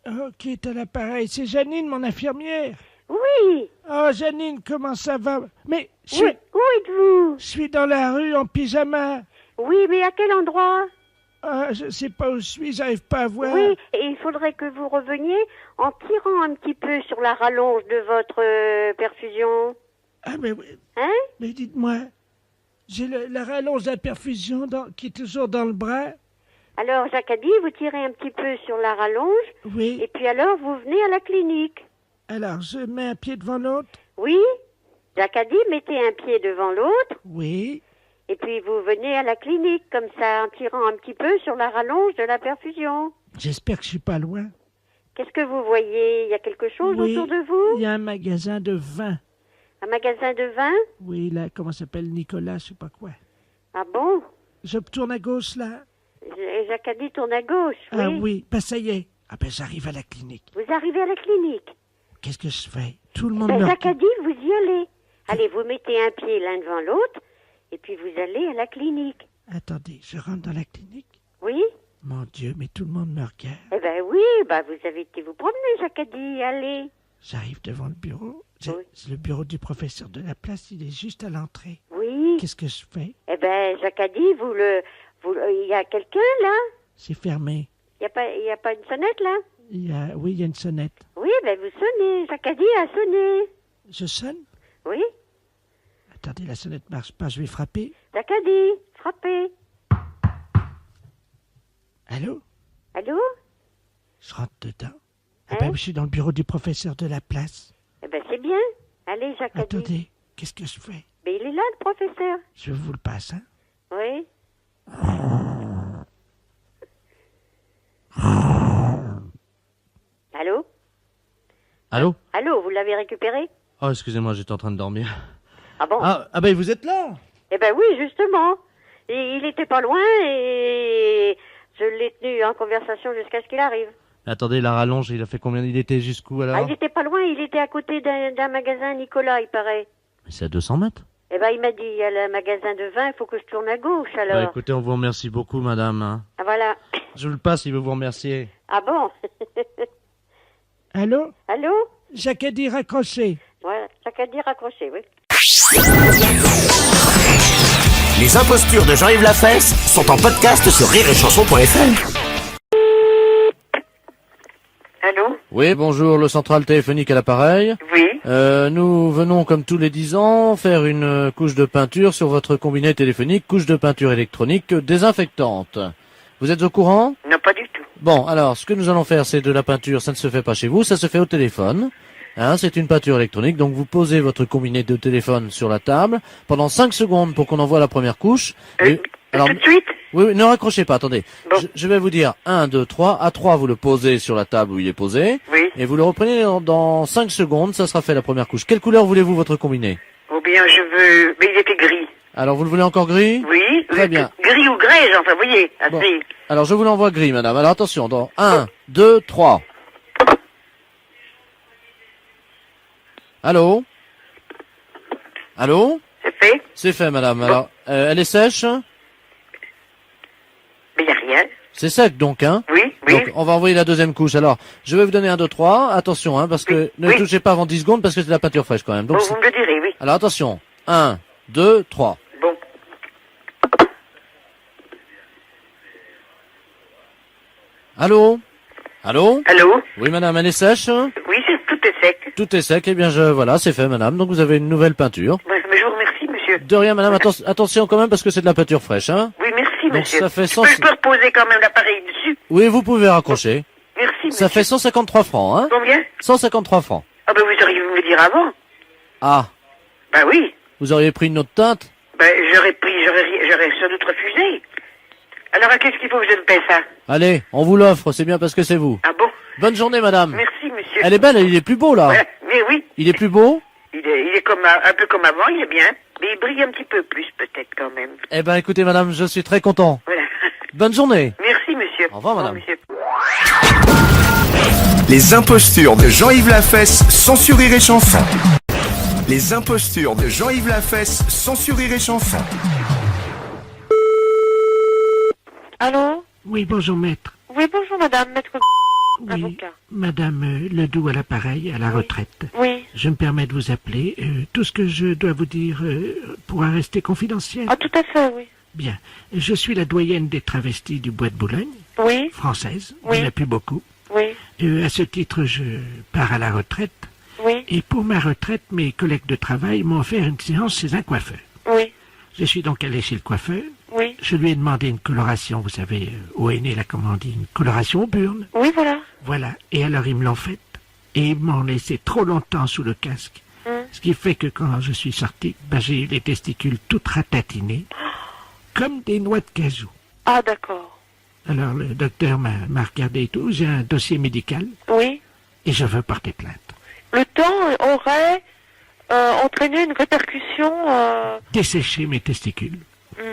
Oh, qui est à l'appareil? C'est Janine, mon infirmière. Oui. Oh, Janine, comment ça va? Mais, Où êtes-vous? Je suis dans la rue en pyjama. Oui, mais à quel endroit? Je sais pas où je suis, j'arrive pas à voir. Oui, et il faudrait que vous reveniez en tirant un petit peu sur la rallonge de votre perfusion. Ah, mais oui. Hein? Mais dites-moi, j'ai la rallonge de la perfusion qui est toujours dans le bras. Alors, Jacadi, vous tirez un petit peu sur la rallonge. Oui. Et puis alors, vous venez à la clinique. Alors, je mets un pied devant l'autre. Oui. Jacadi, mettez un pied devant l'autre. Oui. Et puis vous venez à la clinique, comme ça, en tirant un petit peu sur la rallonge de la perfusion. J'espère que je suis pas loin. Qu'est-ce que vous voyez? Il y a quelque chose autour de vous? Il y a un magasin de vin. Un magasin de vin? Oui, là, comment ça s'appelle? Nicolas, je sais pas quoi. Ah bon? Je tourne à gauche, là. Jacadi tourne à gauche, oui. Ah oui, ben ça y est. Ah ben j'arrive à la clinique. Vous arrivez à la clinique? Qu'est-ce que je fais? Tout le monde Ben, me... Jacadi, vous y allez. Allez, vous mettez un pied l'un devant l'autre, et puis vous allez à la clinique. Attendez, je rentre dans la clinique. Oui? Mon Dieu, mais tout le monde me regarde. Eh ben oui, bah vous avez été vous promener, Jacadi, allez. J'arrive devant le bureau. Oui. C'est le bureau du professeur de la place, il est juste à l'entrée. Oui. Qu'est-ce que je fais? Eh ben, Jacadi, il y a quelqu'un, là? C'est fermé. Il y a pas une sonnette, là? Oui, il y a une sonnette. Oui, ben vous sonnez. Jacadi a sonné. Je sonne? Oui. Attendez, la sonnette marche pas, je vais frapper. Jacadi, frappez. Allô? Allô? Je rentre dedans. Ah ben, je suis dans le bureau du professeur de la place. Eh ben c'est bien. Allez, Jacadi. Attendez, qu'est-ce que je fais? Ben il est là, le professeur. Je vous le passe, hein? Oui. Allô? Allô? Allô, vous l'avez récupéré? Oh, excusez-moi, j'étais en train de dormir. Ah bon? Ah ben vous êtes là? Eh ben oui, justement. Il était pas loin et je l'ai tenu en conversation jusqu'à ce qu'il arrive. Attendez, la rallonge, il a fait combien? Il était jusqu'où alors? Ah, il était pas loin, il était à côté d'un magasin Nicolas, il paraît. Mais c'est à 200 mètres. Eh ben il m'a dit, il y a le magasin de vin, il faut que je tourne à gauche alors. Bah écoutez, on vous remercie beaucoup madame. Hein. Ah voilà. Je vous le passe, il veut vous remercier. Ah bon? Allô? Allô? Jacadi raccroché. Voilà, Jacadi raccroché, oui. Les impostures de Jean-Yves Lafesse sont en podcast sur rireetchanson.fr. Allô? Oui, bonjour, le central téléphonique à l'appareil. Oui. Nous venons, comme tous les 10 ans, faire une couche de peinture sur votre combiné téléphonique, couche de peinture électronique désinfectante. Vous êtes au courant? Non, pas du tout. Bon, alors, ce que nous allons faire, c'est de la peinture, ça ne se fait pas chez vous, ça se fait au téléphone. Hein, c'est une peinture électronique, donc vous posez votre combiné de téléphone sur la table pendant 5 secondes pour qu'on envoie la première couche. Alors, tout de suite? Oui, ne raccrochez pas, attendez. Bon. Je vais vous dire 1, 2, 3. À 3, vous le posez sur la table où il est posé. Oui. Et vous le reprenez dans 5 secondes, ça sera fait la première couche. Quelle couleur voulez-vous votre combiné? Ou bien je veux... Mais il était gris. Alors, vous le voulez encore gris? Oui. Très bien. Gris ou grès, enfin, vous voyez. Assez. Bon. Alors, je vous l'envoie gris, madame. Alors, attention, dans 1, 2, 3. Allô? Allô? C'est fait? C'est fait, madame. Alors, elle est sèche? Mais il n'y a rien. C'est sec, donc, hein? Oui, oui. Donc, on va envoyer la deuxième couche. Alors, je vais vous donner 1, 2, 3. Attention, hein, parce que ne touchez pas avant 10 secondes, parce que c'est de la peinture fraîche, quand même. Donc, bon, vous me le direz, oui. Alors, attention. 1, 2, 3. Bon. Allô? Allô? Allô? Oui, madame, elle est sèche? Oui, tout est sec. Tout est sec. Eh bien, voilà, c'est fait, madame. Donc, vous avez une nouvelle peinture. Ouais, mais je vous remercie, monsieur. De rien, madame. Attention quand même, parce que c'est de la peinture fraîche, hein? Oui, merci, Donc, monsieur. ça fait Je peux reposer quand même l'appareil dessus. Oui, vous pouvez raccrocher. Merci. monsieur. Ça fait 153 francs, hein? Combien? 153 francs. Ah ben vous auriez pu me le dire avant. Ah, Ben oui. vous auriez pris une autre teinte? Ben j'aurais sans doute refusé. Alors qu'est-ce qu'il faut que je me paie ça? Allez, on vous l'offre, c'est bien parce que c'est vous. Ah bon? Bonne journée, madame. Merci, monsieur. Elle est belle, il est plus beau, là. Voilà. Mais oui, Il est plus beau? il est comme un peu comme avant, il est bien. Mais il brille un petit peu plus peut-être quand même. Eh ben, écoutez, madame, je suis très content. Voilà. Bonne journée. Merci, monsieur. Au revoir, madame. monsieur. Les impostures de Jean-Yves Lafesse, sans sourire et chanson. Les impostures de Jean-Yves Lafesse, sans sourire et chanson. Allô? Oui, bonjour maître. Oui, bonjour madame, maître Oui, avocat. madame Ledoux à l'appareil, à la retraite. Oui. Je me permets de vous appeler. Tout ce que je dois vous dire pourra rester confidentiel. Ah, tout à fait, oui. Bien. Je suis la doyenne des travestis du Bois de Boulogne, Oui, française. Oui. Il n'y en a plus beaucoup. oui, À ce titre, je pars à la retraite. oui, Et pour ma retraite, mes collègues de travail m'ont offert une séance chez un coiffeur. oui, Je suis donc allé chez le coiffeur. oui. Je lui ai demandé une coloration, vous savez, au aîné, là, comment on dit, une coloration aux burnes. Oui, voilà. Voilà. Et alors, ils me l'ont faite. Et ils m'ont laissé trop longtemps sous le casque. Ce qui fait que quand je suis sorti, j'ai eu les testicules toutes ratatinés, comme des noix de cajou. Ah, d'accord. Alors, le docteur m'a regardé et tout. J'ai un dossier médical. Oui. Et je veux porter plainte. Le temps aurait entraîné une répercussion... Dessécher mes testicules, mhm.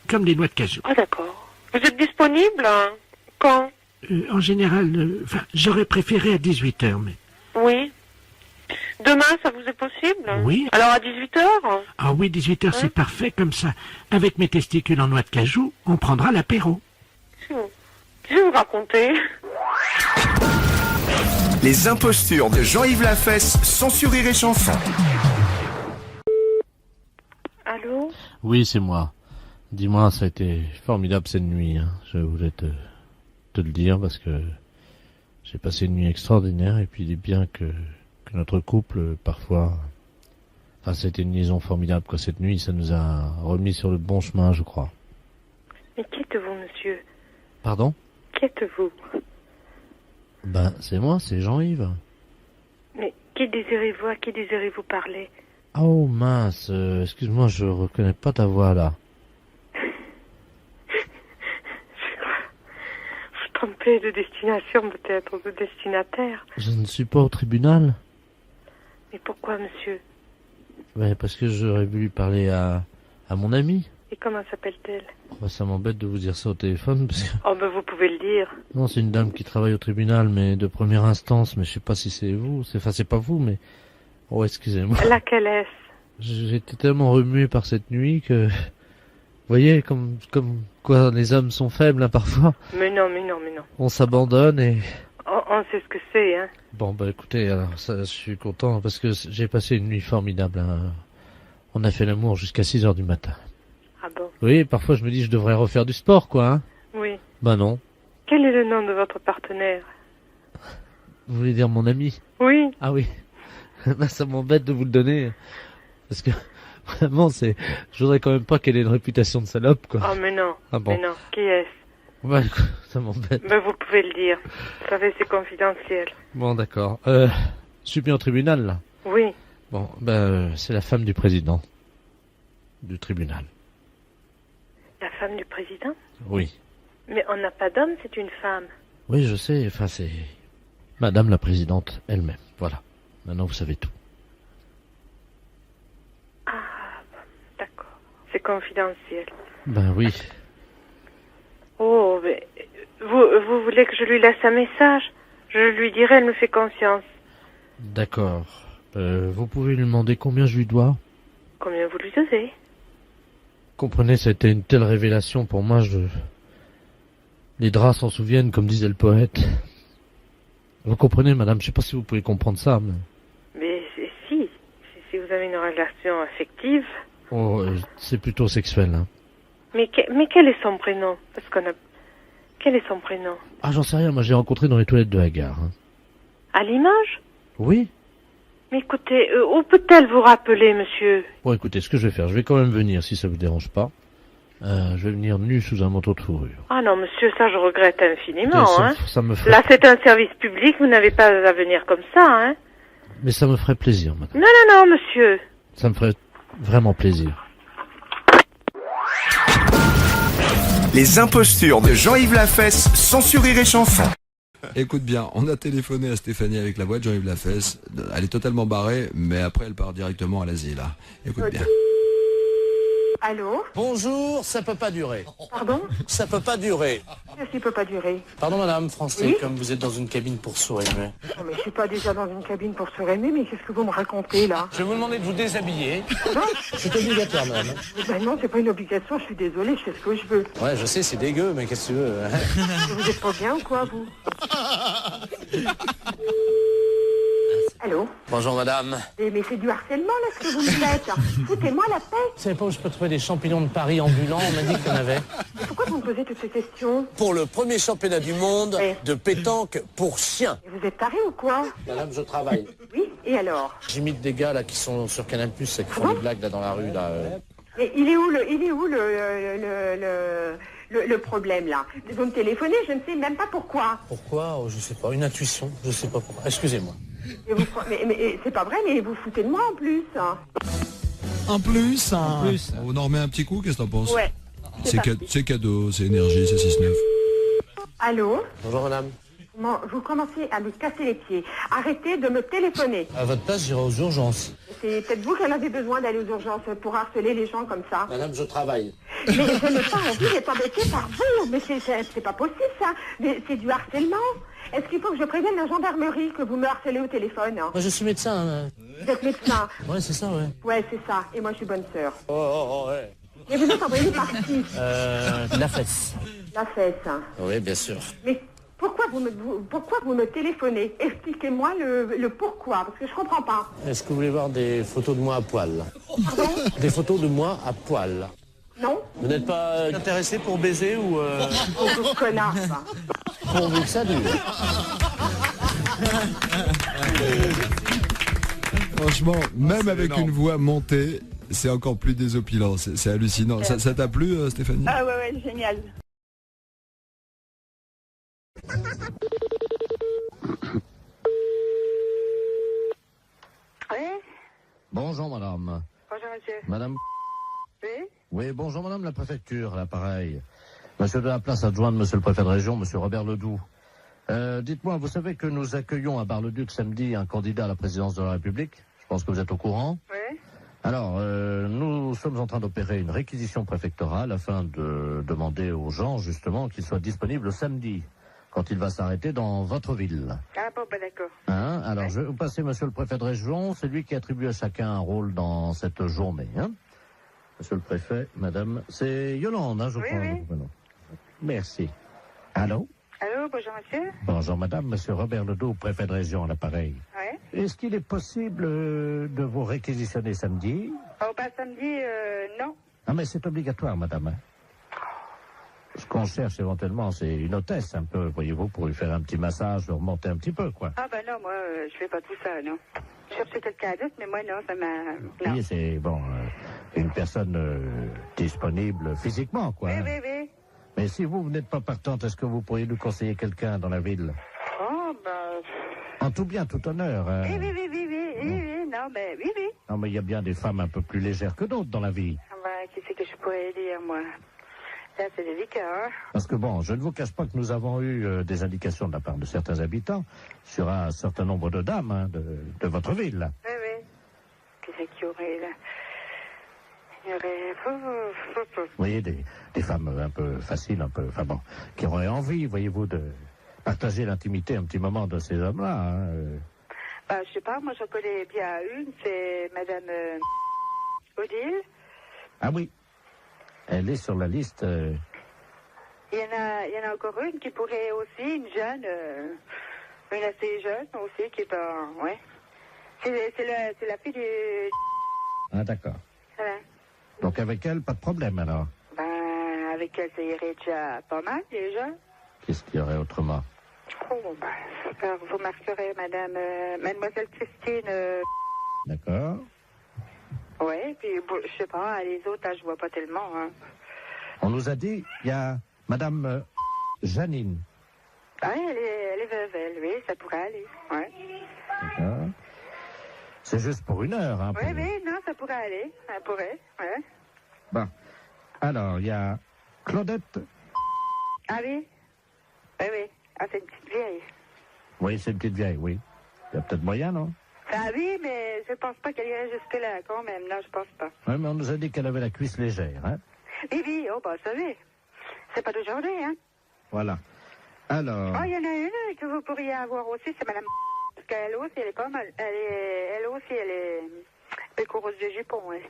comme des noix de cajou. Ah, d'accord. Vous êtes disponible quand? En général, j'aurais préféré à 18h, mais... Oui. Demain, ça vous est possible? Oui. Alors à 18h? Ah oui, 18h, c'est parfait, comme ça. Avec mes testicules en noix de cajou, on prendra l'apéro. Je vais vous raconter. Les impostures de Jean-Yves Lafesse, sans sourire et chanson. Allô? Oui, c'est moi. Dis-moi, ça a été formidable cette nuit, hein. Je voulais te le dire parce que j'ai passé une nuit extraordinaire et puis il est bien que notre couple, parfois... Enfin, c'était une liaison formidable, quoi. Cette nuit, ça nous a remis sur le bon chemin, je crois. Mais qui êtes-vous, monsieur? Pardon? Qui êtes-vous? Ben, c'est moi, c'est Jean-Yves. Mais qui désirez-vous? À qui désirez-vous parler? Oh mince, excuse-moi, je reconnais pas ta voix là. Vous trompez de destination, peut-être, de destinataire. Je ne suis pas au tribunal. Mais pourquoi, monsieur? Ben, parce que j'aurais voulu parler à mon amie. Et comment s'appelle-t-elle? Ben, ça m'embête de vous dire ça au téléphone parce que... Oh, ben vous pouvez le dire. Non, c'est une dame qui travaille au tribunal, mais de première instance, mais je sais pas si c'est vous. Enfin, c'est pas vous, mais... Oh, excusez-moi. Laquelle est-ce? J'étais tellement remué par cette nuit que... Vous voyez, comme quoi les hommes sont faibles, hein, parfois. Mais non, mais non, mais non. On s'abandonne et... On sait ce que c'est, hein. Bon, bah écoutez, alors ça, je suis content parce que j'ai passé une nuit formidable. Hein. On a fait l'amour jusqu'à 6h du matin. Ah bon? Oui, parfois je me dis je devrais refaire du sport, quoi. Hein. Oui. Ben non. Quel est le nom de votre partenaire? Vous voulez dire mon ami? Oui. Ah oui. Ben ça m'embête de vous le donner. Parce que vraiment, je voudrais quand même pas qu'elle ait une réputation de salope, quoi. Oh, mais non. Ah bon. Mais non. Qui est-ce? Ouais, ça m'embête. Mais vous pouvez le dire. Vous savez, c'est confidentiel. Bon, d'accord. Je suis bien au tribunal, là. Oui. Bon, c'est la femme du président. Du tribunal. La femme du président? Oui. Mais on n'a pas d'homme, c'est une femme. Oui, je sais. Enfin, c'est Madame la présidente elle-même. Voilà. Maintenant, vous savez tout. Ah, d'accord. C'est confidentiel. Ben oui. Oh, mais vous voulez que je lui laisse un message? Je lui dirai, elle me fait confiance. D'accord. Vous pouvez lui demander combien je lui dois? Combien vous lui devez? Comprenez, c'était une telle révélation pour moi, les draps s'en souviennent, comme disait le poète. Vous comprenez, madame, je sais pas si vous pouvez comprendre ça, mais... Mais si vous avez une relation affective... Oh, c'est plutôt sexuel, hein. Mais quel est son prénom? Parce qu'on a... Quel est son prénom? Ah, j'en sais rien, moi j'ai rencontré dans les toilettes de la gare. Hein. À Limoges? Oui. Mais écoutez, où peut-elle vous rappeler, monsieur? Bon, écoutez, ce que je vais faire, je vais quand même venir, si ça vous dérange pas. Je vais venir nu sous un manteau de fourrure. Ah non, monsieur, ça je regrette infiniment. Écoutez, ça me ferait... Là, c'est un service public, vous n'avez pas à venir comme ça, hein. Mais ça me ferait plaisir, madame. Non, monsieur. Ça me ferait vraiment plaisir. Les impostures de Jean-Yves Lafesse, sans Rire et Chanson. Écoute bien, on a téléphoné à Stéphanie avec la voix de Jean-Yves Lafesse. Elle est totalement barrée, mais après elle part directement à l'asile. Écoute bien. Allô? Bonjour, ça peut pas durer. Pardon? Ça peut pas durer. Qu'est-ce qui peut pas durer? Pardon madame, Francine, Oui comme vous êtes dans une cabine pour sourire. Non mais je suis pas déjà dans une cabine pour se rémer, mais qu'est-ce que vous me racontez là? Je vais vous demander de vous déshabiller. Non? C'est obligatoire madame. Ben non, c'est pas une obligation, je suis désolée, je fais ce que je veux. Ouais, je sais, c'est dégueu, mais qu'est-ce que tu veux hein? Vous êtes pas bien ou quoi, vous? Allô? Bonjour madame. Mais c'est du harcèlement là ce que vous me faites. Foutez-moi la paix. Vous savez pas où je peux trouver des champignons de Paris ambulants? On m'a dit qu'il y en avait. Mais pourquoi vous me posez toutes ces questions? Pour le premier championnat du monde de pétanque pour chiens. Et vous êtes taré ou quoi? Madame, je travaille. Oui, et alors? J'imite des gars là qui sont sur Canal+, qui font des blagues là dans la rue là. Mais il est où le problème là? Vous me téléphonez, je ne sais même pas pourquoi. Pourquoi? Oh, je sais pas, une intuition, je sais pas pourquoi. Excusez-moi. Mais c'est pas vrai, mais vous foutez de moi en plus. En plus, on en remet un petit coup, qu'est-ce que t'en penses? Ouais. C'est cadeau, c'est énergie, c'est 6-9. Allô? Bonjour madame. Vous commencez à me casser les pieds. Arrêtez de me téléphoner. À votre place, j'irai aux urgences. C'est peut-être vous qui en avez besoin d'aller aux urgences pour harceler les gens comme ça. Madame, je travaille. Mais je n'ai pas envie d'être embêtée par vous. Mais c'est pas possible ça. Mais c'est du harcèlement. Est-ce qu'il faut que je prévienne la gendarmerie que vous me harcelez au téléphone? Moi, je suis médecin. Vous êtes médecin? Ouais, c'est ça, ouais. Ouais, c'est ça. Et moi, je suis bonne sœur. Oh, ouais. Et vous êtes envoyé par qui? La fesse. La fesse. Oui, bien sûr. Mais pourquoi vous me téléphonez? Expliquez-moi le pourquoi, parce que je comprends pas. Est-ce que vous voulez voir des photos de moi à poil? Pardon? Des photos de moi à poil. Non? Vous n'êtes pas intéressé pour baiser ou... Oh, connard, ça. Pourvu que ça dure. Franchement, même avec une voix montée, c'est encore plus désopilant, c'est hallucinant. Ça t'a plu, Stéphanie? Ah ouais, génial. Oui? Bonjour madame. Bonjour monsieur. Madame... Oui? Oui, bonjour madame la préfecture, l'appareil. Monsieur de la place adjoint de monsieur le préfet de région, monsieur Robert Ledoux. Dites-moi, vous savez que nous accueillons à Bar-le-Duc samedi un candidat à la présidence de la République? Je pense que vous êtes au courant. Oui. Alors, nous sommes en train d'opérer une réquisition préfectorale afin de demander aux gens, justement, qu'ils soient disponibles samedi, quand il va s'arrêter dans votre ville. Ah bon, d'accord. Hein? Alors, je vais vous passer monsieur le préfet de région, c'est lui qui attribue à chacun un rôle dans cette journée. Hein? Monsieur le préfet, madame, c'est Yolande, hein, je crois. Oui. Merci. Allô? Allô, bonjour monsieur. Bonjour madame, monsieur Robert Ledoux, préfet de région à l'appareil. Oui. Est-ce qu'il est possible de vous réquisitionner samedi? Oh, bah samedi, non. Ah, mais c'est obligatoire, madame. Hein? Ce qu'on cherche éventuellement, c'est une hôtesse, un peu, voyez-vous, pour lui faire un petit massage, le remonter un petit peu, quoi. Ah bah non, moi, je fais pas tout ça, non. Je cherchais quelqu'un d'autre, mais moi, non, ça m'a... Non. Oui, c'est, bon, une personne disponible physiquement, quoi. Oui, hein. oui, oui. Mais si vous n'êtes pas partante, est-ce que vous pourriez nous conseiller quelqu'un dans la ville? Oh, bah... En tout bien, tout honneur. Hein. Oui, non, mais oui. Non, mais il y a bien des femmes un peu plus légères que d'autres dans la vie. Ah bah, qui c'est que je pourrais dire, moi? Là, c'est délicat, hein. Parce que bon, je ne vous cache pas que nous avons eu des indications de la part de certains habitants sur un certain nombre de dames hein, de votre ville. Oui. Qui c'est qu'il y aurait, là? Il y aurait... Vous voyez, des femmes un peu faciles, un peu... Enfin bon, qui auraient envie, voyez-vous, de partager l'intimité un petit moment de ces hommes-là. Hein. Bah, je sais pas, moi, je connais bien une, c'est Madame Odile. Ah oui, elle est sur la liste... Il y en a encore une qui pourrait aussi, une jeune, une assez jeune aussi, qui est pas... Ouais. C'est la fille du... Ah d'accord. Voilà. Donc avec elle, pas de problème alors. Ben, avec elle, ça irait déjà pas mal, déjà. Qu'est-ce qu'il y aurait autrement? Oh, ben, alors, vous marquerez Mademoiselle Christine... D'accord. Ouais, puis, bon, je sais pas, les autres, là, je vois pas tellement, hein. On nous a dit, il y a Madame Janine. Ah, elle est veuve, elle, oui, ça pourrait aller, ouais. D'accord. C'est juste pour 1 heure, hein. Oui, oui, non, ça pourrait aller, ça pourrait, ouais. Bon. Alors, il y a Claudette. Ah oui? Oui, oui. Ah, c'est une petite vieille. Oui, c'est une petite vieille, oui. Il y a peut-être moyen, non? Ah oui, mais je pense pas qu'elle irait jusque-là, quand même. Non, je pense pas. Oui, mais on nous a dit qu'elle avait la cuisse légère, hein. Oui, oui, oh, bah, vous savez. C'est pas d'aujourd'hui, hein. Voilà. Alors... Oh, il y en a une que vous pourriez avoir aussi, c'est Madame... Parce qu'elle aussi, elle est pas mal. Elle aussi, elle est coureuse de jupon, ouais.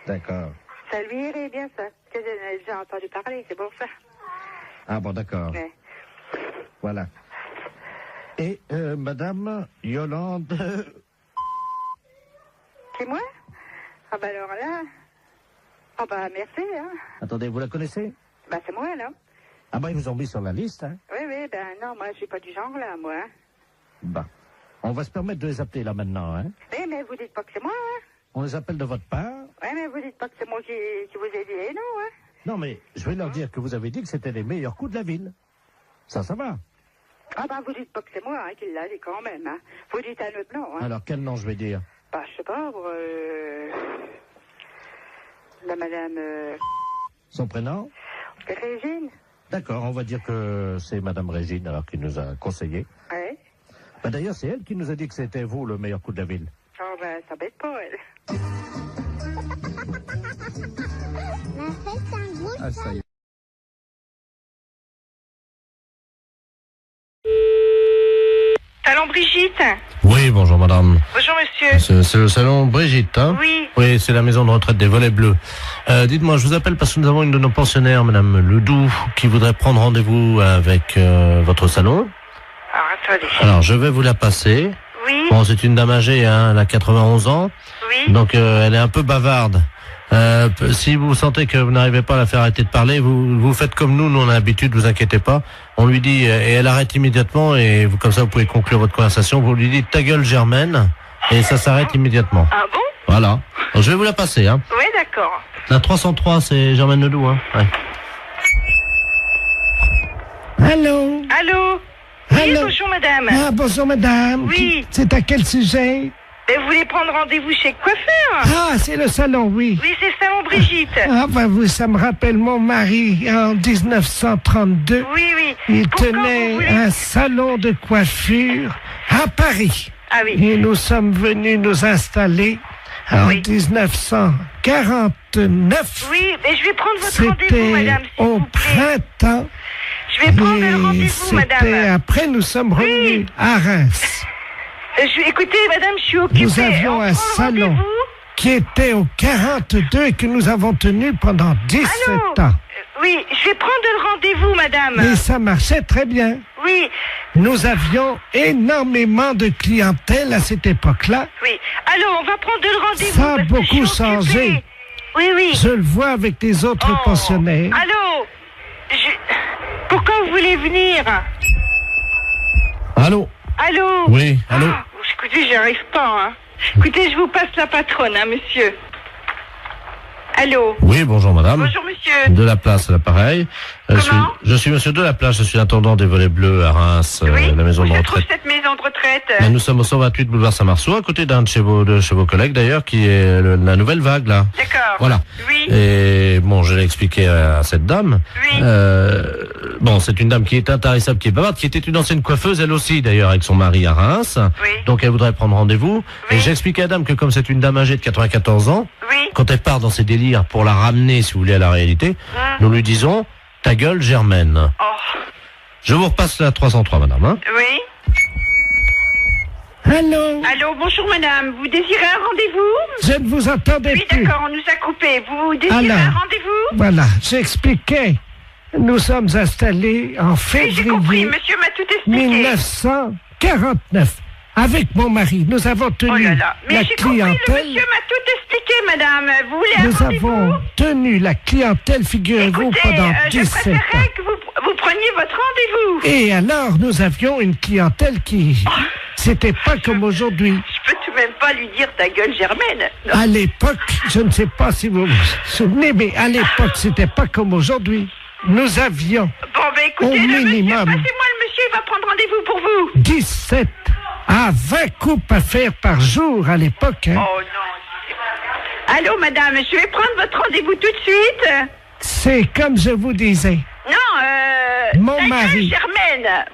D'accord. Ça lui irait bien, ça. Parce que j'ai déjà entendu parler, c'est pour ça. Ah bon, d'accord. Ouais. Voilà. Et Madame Yolande... C'est moi? Ah bah alors là... Ah bah merci, hein. Attendez, vous la connaissez? Bah c'est moi, là. Ah bah ils vous ont mis sur la liste, hein. Oui, oui, ben non, moi je suis pas du genre, là, moi. Bah, on va se permettre de les appeler là maintenant, hein. Oui, mais vous dites pas que c'est moi, hein. On les appelle de votre part. Oui, mais vous dites pas que c'est moi qui vous ai dit, non, hein. Non, mais je vais leur dire que vous avez dit que c'était les meilleurs coups de la ville. Ça va. Ah bah vous dites pas que c'est moi, hein, qui l'a dit quand même, hein. Vous dites un autre nom, hein. Alors, quel nom je vais dire? Bah, je sais pas, la madame... Son prénom? Régine. D'accord, on va dire que c'est Madame Régine, alors qui nous a conseillé. Ouais. Bah, d'ailleurs, c'est elle qui nous a dit que c'était vous le meilleur coup de la ville. Oh, ben, ça bête pas, elle. Ah, ça y est. Salon Brigitte. Oui, bonjour madame. Bonjour monsieur. C'est le salon Brigitte, hein? Oui. Oui, c'est la maison de retraite des Volets Bleus. Dites-moi, je vous appelle parce que nous avons une de nos pensionnaires, madame Ledoux, qui voudrait prendre rendez-vous avec votre salon. Alors, attendez. Alors, je vais vous la passer. Oui. Bon, c'est une dame âgée, hein, elle a 91 ans. Oui. Donc, elle est un peu bavarde. Si vous sentez que vous n'arrivez pas à la faire arrêter de parler, vous faites comme nous on a l'habitude, vous inquiétez pas. On lui dit, et elle arrête immédiatement, et vous, comme ça vous pouvez conclure votre conversation, vous lui dites ta gueule Germaine, et ça s'arrête immédiatement. Ah bon? Voilà. Donc, je vais vous la passer, hein. Oui, d'accord. La 303, c'est Germaine Ledoux, hein. Ouais. Allô? Allô? Oui, Allô? bonjour madame. Ah, bonjour madame. Oui. C'est à quel sujet? Vous voulez prendre rendez-vous chez le coiffeur? Ah, c'est le salon, oui. Oui, c'est le salon Brigitte. Ah, bah vous, ça me rappelle mon mari en 1932. Oui, oui. Il Pourquoi tenait vous voulez- un salon de coiffure à Paris. Ah oui. Et nous sommes venus nous installer en 1949. Oui, mais je vais prendre votre rendez-vous, C'était madame, s'il au vous plaît. printemps. Je vais prendre le Et rendez-vous, madame. c'était après, nous sommes revenus à Reims. Écoutez, madame, je suis occupée. Nous avions un salon qui était au 42 et que nous avons tenu pendant 17 ans. Oui, je vais prendre le rendez-vous, madame. Et ça marchait très bien. Oui. Nous avions énormément de clientèle à cette époque-là. Oui. Alors, on va prendre le rendez-vous. Ça a parce que je suis beaucoup changé. occupée. Oui, oui. Je le vois avec les autres pensionnaires. Allô? Pourquoi vous voulez venir? Allô? Allô? Oui, allô? Ah, écoutez, j'y arrive pas, hein. Écoutez, je vous passe la patronne, hein, monsieur. Allô? Oui, bonjour madame. Bonjour, monsieur. De la place à l'appareil. Je suis monsieur de la place, je suis l'intendant des Volets Bleus à Reims, la maison de Où se trouve retraite. cette maison de retraite? Nous sommes au 128 boulevard Saint-Marceau, à côté d'un de chez vos collègues d'ailleurs, qui est la nouvelle vague là. D'accord. Voilà. Oui. Et bon, je l'ai expliqué à cette dame. Oui. Bon, c'est une dame qui est intarissable, qui est bavarde, qui était une ancienne coiffeuse, elle aussi d'ailleurs, avec son mari à Reims. Oui. Donc elle voudrait prendre rendez-vous. Et j'ai expliqué à la dame que comme c'est une dame âgée de 94 ans, quand elle part dans ses délires pour la ramener, si vous voulez, à la réalité, nous lui disons ta gueule Germaine. Je vous repasse la 303, madame. Hein. Oui. Allô? Allô, bonjour madame. Vous désirez un rendez-vous? Je ne vous entendais Oui, plus. d'accord, on nous a coupé. Vous désirez Alors, un rendez-vous? Voilà, j'expliquais. Nous sommes installés en février Monsieur m'a tout expliqué. 1949. Avec mon mari, nous avons tenu Oh là là. Mais la j'ai compris, le clientèle. monsieur m'a tout expliqué, madame. Vous voulez un Nous rendez-vous? avons tenu la clientèle, figurez-vous, pendant je 17 ans. préférerais que vous preniez votre rendez-vous. Et alors, nous avions une clientèle qui... C'était pas comme aujourd'hui. Je peux tout de même pas pas lui dire ta gueule, Germaine. Non. À l'époque, je ne sais pas si vous vous souvenez, mais à l'époque, c'était pas comme aujourd'hui. Nous avions Bon, ben écoutez, au le monsieur, minimum passez-moi le monsieur, il va prendre rendez-vous pour vous. 17 à 20 coupes à faire par jour à l'époque. Hein. Oh non. Allô, madame, je vais prendre votre rendez-vous tout de suite. C'est comme je vous disais. Non, Mon ta mari. gueule, Germaine.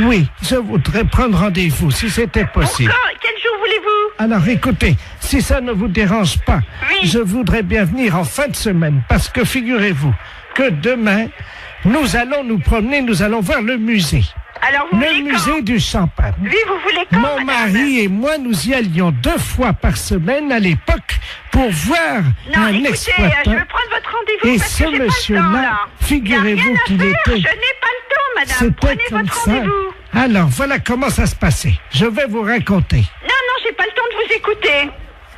Oui, je voudrais prendre rendez-vous, si c'était possible. Encore, quel jour voulez-vous? Alors écoutez, si ça ne vous dérange pas, je voudrais bien venir en fin de semaine, parce que figurez-vous que demain, nous allons nous promener, nous allons voir le musée. Alors, vous Le musée du champagne. Oui, vous voulez quand, Mon mari et moi, nous y allions 2 fois par semaine à l'époque pour voir Non, un écoutez, exploitant. je veux prendre votre rendez-vous Et parce ce que j'ai pas le temps, monsieur-là, là. figurez-vous qu'il Je était... n'ai pas le temps, madame. C'était Prenez comme votre ça. rendez-vous. Alors, voilà comment ça se passait. Je vais vous raconter. Non, j'ai pas le temps de vous écouter.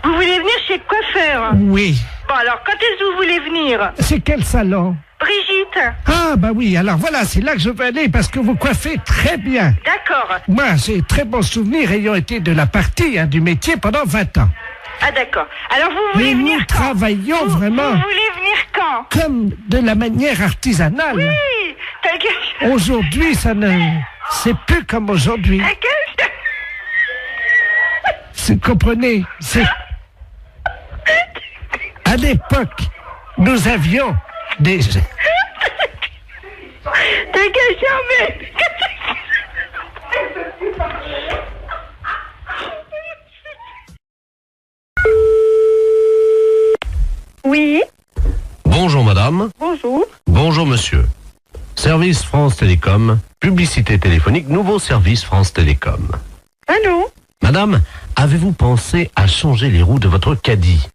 Vous voulez venir chez le coiffeur? Oui. Bon, alors, quand est-ce que vous voulez venir? C'est quel salon? Brigitte. Ah, bah oui, alors voilà, c'est là que je veux aller parce que vous coiffez très bien. D'accord. Moi, j'ai très bons souvenirs ayant été de la partie du métier pendant 20 ans. Ah, d'accord. Alors, vous voulez Et venir nous quand? travaillons vraiment Vous voulez venir quand? comme de la manière artisanale. Oui, ta gueule. Aujourd'hui, ça ne... C'est plus comme aujourd'hui. Ta gueule. Vous comprenez? C'est... À l'époque, nous avions des... Ta gueule, Germaine. Oui. Bonjour madame. Bonjour. Bonjour monsieur. Service France Télécom, publicité téléphonique, nouveau service France Télécom. Allô? Madame, avez-vous pensé à changer les roues de votre caddie?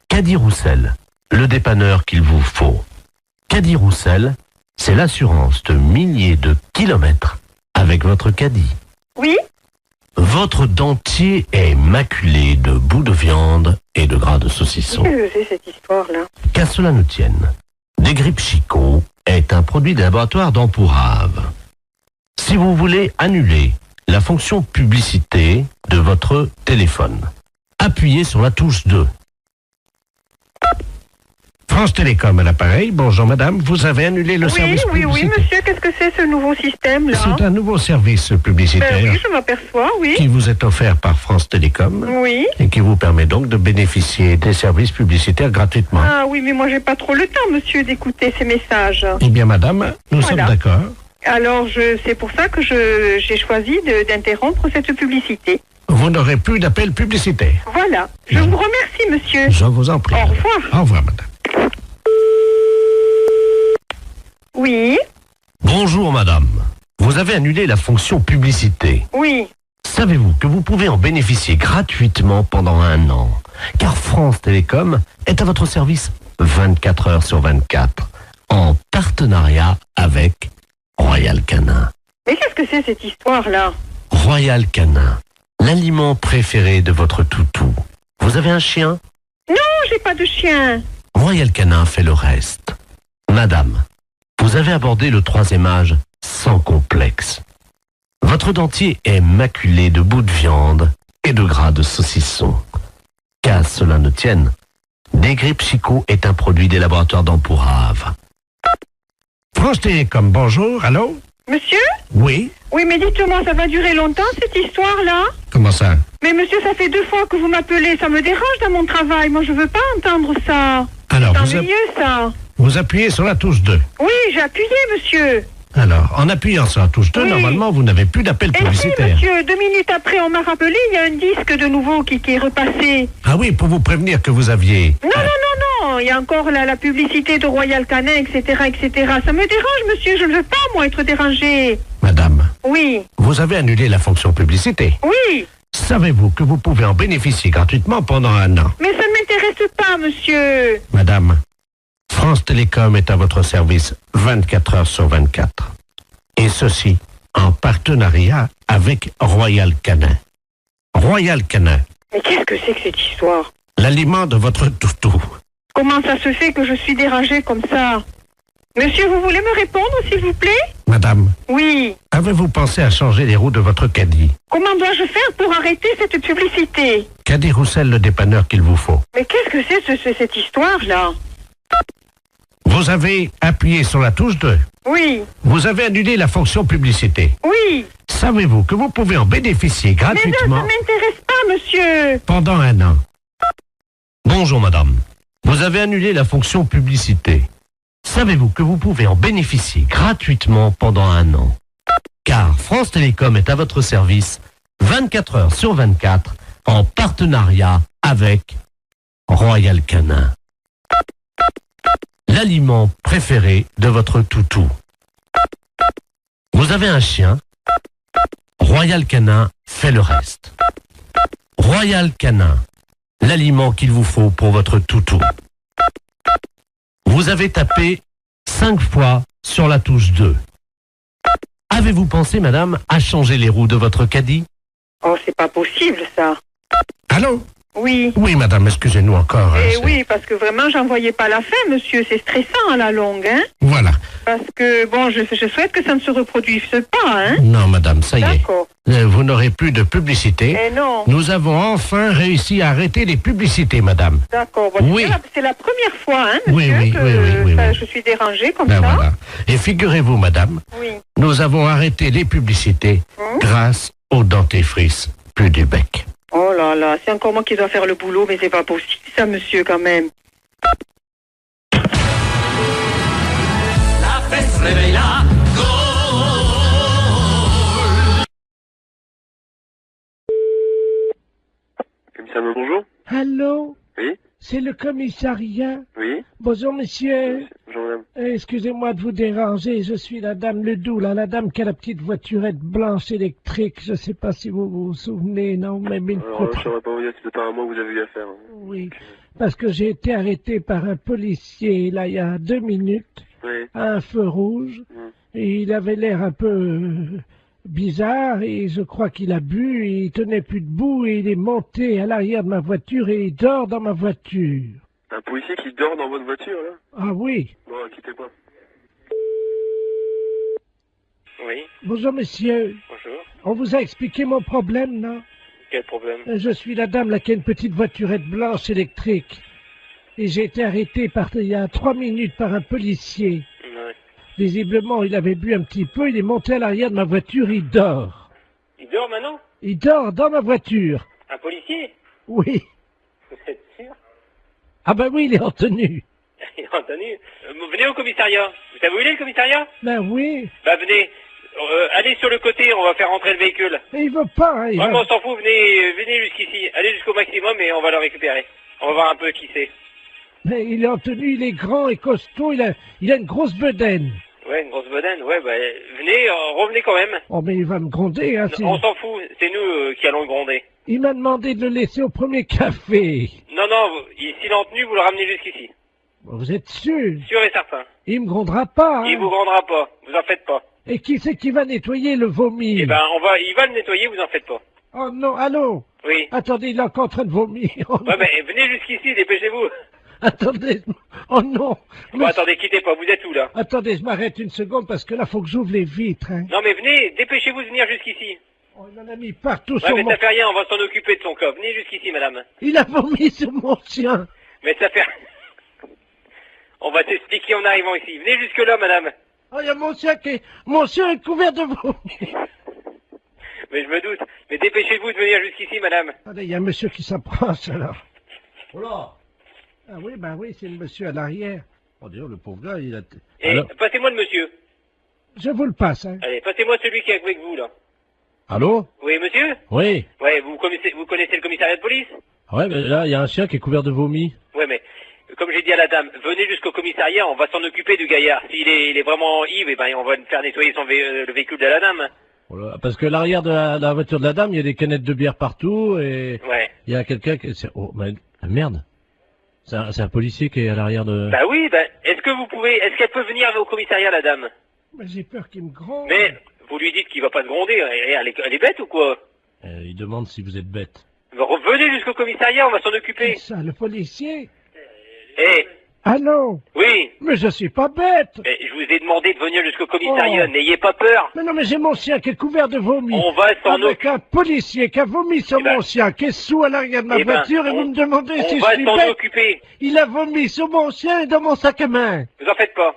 Caddie Roussel, le dépanneur qu'il vous faut. Caddie Roussel, c'est l'assurance de milliers de kilomètres avec votre caddie. Oui. Votre dentier est maculé de bouts de viande et de gras de saucisson. Qu'est-ce que c'est cette histoire-là? Qu'à cela ne tienne, Desgrippes Chicot est un produit des laboratoires d'Ampourave. Si vous voulez annuler la fonction publicité de votre téléphone, appuyez sur la touche 2. France Télécom à l'appareil. Bonjour madame, vous avez annulé le service publicitaire. Oui, monsieur, qu'est-ce que c'est ce nouveau système-là? C'est un nouveau service publicitaire Ben oui, je m'aperçois, oui. qui vous est offert par France Télécom Oui. et qui vous permet donc de bénéficier des services publicitaires gratuitement. Ah oui, mais moi j'ai pas trop le temps, monsieur, d'écouter ces messages. Eh bien madame, nous Voilà. sommes d'accord. Alors, c'est pour ça que j'ai choisi d'interrompre cette publicité. Vous n'aurez plus d'appel publicitaire. Voilà. Je vous remercie, monsieur. Je vous en prie. Au revoir. Au revoir madame. Oui. Bonjour madame. Vous avez annulé la fonction publicité. Oui. Savez-vous que vous pouvez en bénéficier gratuitement pendant 1 an? Car France Télécom est à votre service 24 heures sur 24, en partenariat avec Royal Canin. Mais qu'est-ce que c'est cette histoire-là? Royal Canin, l'aliment préféré de votre toutou. Vous avez un chien? Non, j'ai pas de chien. Royal Canin fait le reste. Madame, vous avez abordé le 3e âge sans complexe. Votre dentier est maculé de bouts de viande et de gras de saucisson. Qu'à cela ne tienne, Desgrippes Chicot est un produit des laboratoires d'Ampourave. France Télécom, bonjour, allô? Monsieur? Oui? Oui, mais dites-moi, ça va durer longtemps cette histoire-là? Comment ça? Mais monsieur, ça fait 2 fois que vous m'appelez, ça me dérange dans mon travail. Moi, je veux pas entendre ça. Alors, c'est ennuyeux, ça. Vous appuyez sur la touche 2. Oui, j'ai appuyé, monsieur. Alors, en appuyant sur la touche 2, Oui. normalement, vous n'avez plus d'appel Et si, publicitaire. monsieur, 2 minutes après, on m'a rappelé, il y a un disque de nouveau qui est repassé. Ah oui, pour vous prévenir que vous aviez... Non, il y a encore la publicité de Royal Canin, etc., etc. Ça me dérange, monsieur, je ne veux pas, moi, être dérangé. Madame, Oui, vous avez annulé la fonction publicité. oui, Savez-vous que vous pouvez en bénéficier gratuitement pendant 1 an? mais ça ne m'intéresse pas, monsieur. Madame, France Télécom est à votre service 24 heures sur 24. Et ceci en partenariat avec Royal Canin. Royal Canin, Mais qu'est-ce que c'est que cette histoire? l'aliment de votre toutou. Comment ça se fait que je suis dérangé comme ça? Monsieur, vous voulez me répondre, s'il vous plaît? Madame, Oui. avez-vous pensé à changer les roues de votre caddie? Comment dois-je faire pour arrêter cette publicité? Caddie Roussel, le dépanneur qu'il vous faut. Mais qu'est-ce que c'est cette histoire-là? Vous avez appuyé sur la touche 2. Oui. Vous avez annulé la fonction publicité. Oui. Savez-vous que vous pouvez en bénéficier gratuitement Mais ça m'intéresse pas, monsieur. pendant 1 an? Bonjour madame. Vous avez annulé la fonction publicité. Savez-vous que vous pouvez en bénéficier gratuitement pendant 1 an? Car France Télécom est à votre service 24 heures sur 24 en partenariat avec Royal Canin. L'aliment préféré de votre toutou. Vous avez un chien? Royal Canin fait le reste. Royal Canin, l'aliment qu'il vous faut pour votre toutou. Vous avez tapé 5 fois sur la touche 2. Avez-vous pensé, madame, à changer les roues de votre caddie? Oh, c'est pas possible, ça. Allô? Oui. Oui, madame, excusez-nous encore. Eh oui, parce que vraiment, j'en voyais pas la fin, monsieur. C'est stressant à la longue, hein? Voilà. Parce que, bon, je souhaite que ça ne se reproduise pas, hein? Non, madame, ça y est. D'accord. Vous n'aurez plus de publicité. Eh non. Nous avons enfin réussi à arrêter les publicités, madame. D'accord. Bon, Oui. c'est la première fois, hein, Oui, monsieur, oui, que oui. je suis dérangée comme Ben ça. voilà. Et figurez-vous, madame, Oui. nous avons arrêté les publicités grâce au dentifrice plus du bec. Oh là là, c'est encore moi qui dois faire le boulot, mais c'est pas possible, ça, monsieur, quand même. La fesse réveille la Commissariat, bonjour. Allô? Oui. C'est le commissariat? Oui. Bonjour, monsieur. Bonjour, madame. Excusez-moi de vous déranger, je suis la dame Ledoux, là, la dame qui a la petite voiturette blanche électrique. Je sais pas si vous vous souvenez, non, mais une Alors, je saurais pas vous dire, c'est apparemment que vous avez eu affaire. Oui, parce que j'ai été arrêté par un policier, là, il y a 2 minutes, Oui. à un feu rouge, et il avait l'air un peu bizarre, et je crois qu'il a bu, et il tenait plus debout, et il est monté à l'arrière de ma voiture, et il dort dans ma voiture. Un policier qui dort dans votre voiture, là? Ah oui. Bon, quittez pas. Oui. Bonjour, monsieur. Bonjour. On vous a expliqué mon problème, non? Quel problème? Je suis la dame là qui a une petite voiturette blanche électrique. Et j'ai été arrêté il y a 3 minutes par un policier. Ouais. Visiblement, il avait bu un petit peu, il est monté à l'arrière de ma voiture, il dort. Il dort maintenant? Il dort dans ma voiture. Un policier? Oui. Vous êtes sûr? Ah ben oui, il est en tenue. Il est en tenue. Venez au commissariat. Vous savez où il est, le commissariat? Ben oui. Bah, venez. Allez sur le côté, on va faire rentrer le véhicule. Mais il veut pas, hein, il Vraiment, va- on s'en fout, venez jusqu'ici. Allez jusqu'au maximum et on va le récupérer. On va voir un peu qui c'est. Mais il est en tenue, il est grand et costaud, il a une grosse bedaine. Ouais, une grosse bedaine. Ouais, bah, venez, revenez quand même. Oh mais il va me gronder, hein. On s'en fout, c'est nous qui allons le gronder. Il m'a demandé de le laisser au premier café. Non, s'il est en tenue, vous le ramenez jusqu'ici. Vous êtes sûr? Sûr et certain. Il me grondera pas, hein. Il vous grondera pas, vous en faites pas. Et qui c'est qui va nettoyer le vomi? Eh ben, il va le nettoyer, vous en faites pas. Oh non, allô? Oui. Attendez, il est encore en train de vomir. Oh, Ouais, mais venez jusqu'ici, dépêchez-vous. attendez, oh non. Bon, attendez, quittez pas, vous êtes où, là? Attendez, je m'arrête une seconde parce que là, faut que j'ouvre les vitres, hein. Non, mais venez, dépêchez-vous de venir jusqu'ici. Oh, il en a mis partout Ouais, sur mais mon... ça fait rien, on va s'en occuper de son cas. Venez jusqu'ici, madame. Il a vomi sur mon chien. Mais ça fait... On va t'expliquer en arrivant ici. Venez jusque-là, madame. Oh, il y a mon chien mon chien est couvert de vomi. Mais je me doute. Mais dépêchez-vous de venir jusqu'ici, madame. Attendez, il y a un monsieur qui s'approche, alors. Oh là. Ah oui, ben oui, c'est le monsieur à l'arrière. Oh, d'ailleurs, le pauvre gars, il a... Et passez-moi le monsieur. Je vous le passe, hein. Allez, passez-moi celui qui est avec vous, là. Allô? Oui, monsieur? Oui. Ouais, vous connaissez le commissariat de police? Ouais, mais là, il y a un chien qui est couvert de vomi. Ouais, mais comme j'ai dit à la dame, venez jusqu'au commissariat, on va s'en occuper du gaillard. S'il est vraiment ivre, eh ben, on va faire nettoyer le véhicule de la dame. Voilà, parce que l'arrière de la voiture de la dame, il y a des canettes de bière partout et Ouais. il y a quelqu'un qui... Oh, mais, merde. C'est un policier qui est à l'arrière de... Bah oui, bah, est-ce qu'elle peut venir au commissariat, la dame? Mais j'ai peur qu'il me gronde. Mais, vous lui dites qu'il va pas se gronder, elle est bête ou quoi? Il demande si vous êtes bête. Venez jusqu'au commissariat, on va s'en occuper. Ça, le policier? Eh, Allô? Oui. Mais je suis pas bête. Mais je vous ai demandé de venir jusqu'au commissariat, n'ayez pas peur. Mais non, mais j'ai mon chien qui est couvert de vomi. On va s'en Avec un policier qui a vomi sur mon chien, qui est sous à l'arrière de ma voiture, et vous me demandez si je suis On va s'en bête. occuper. Il a vomi sur mon chien et dans mon sac à main. Vous en faites pas.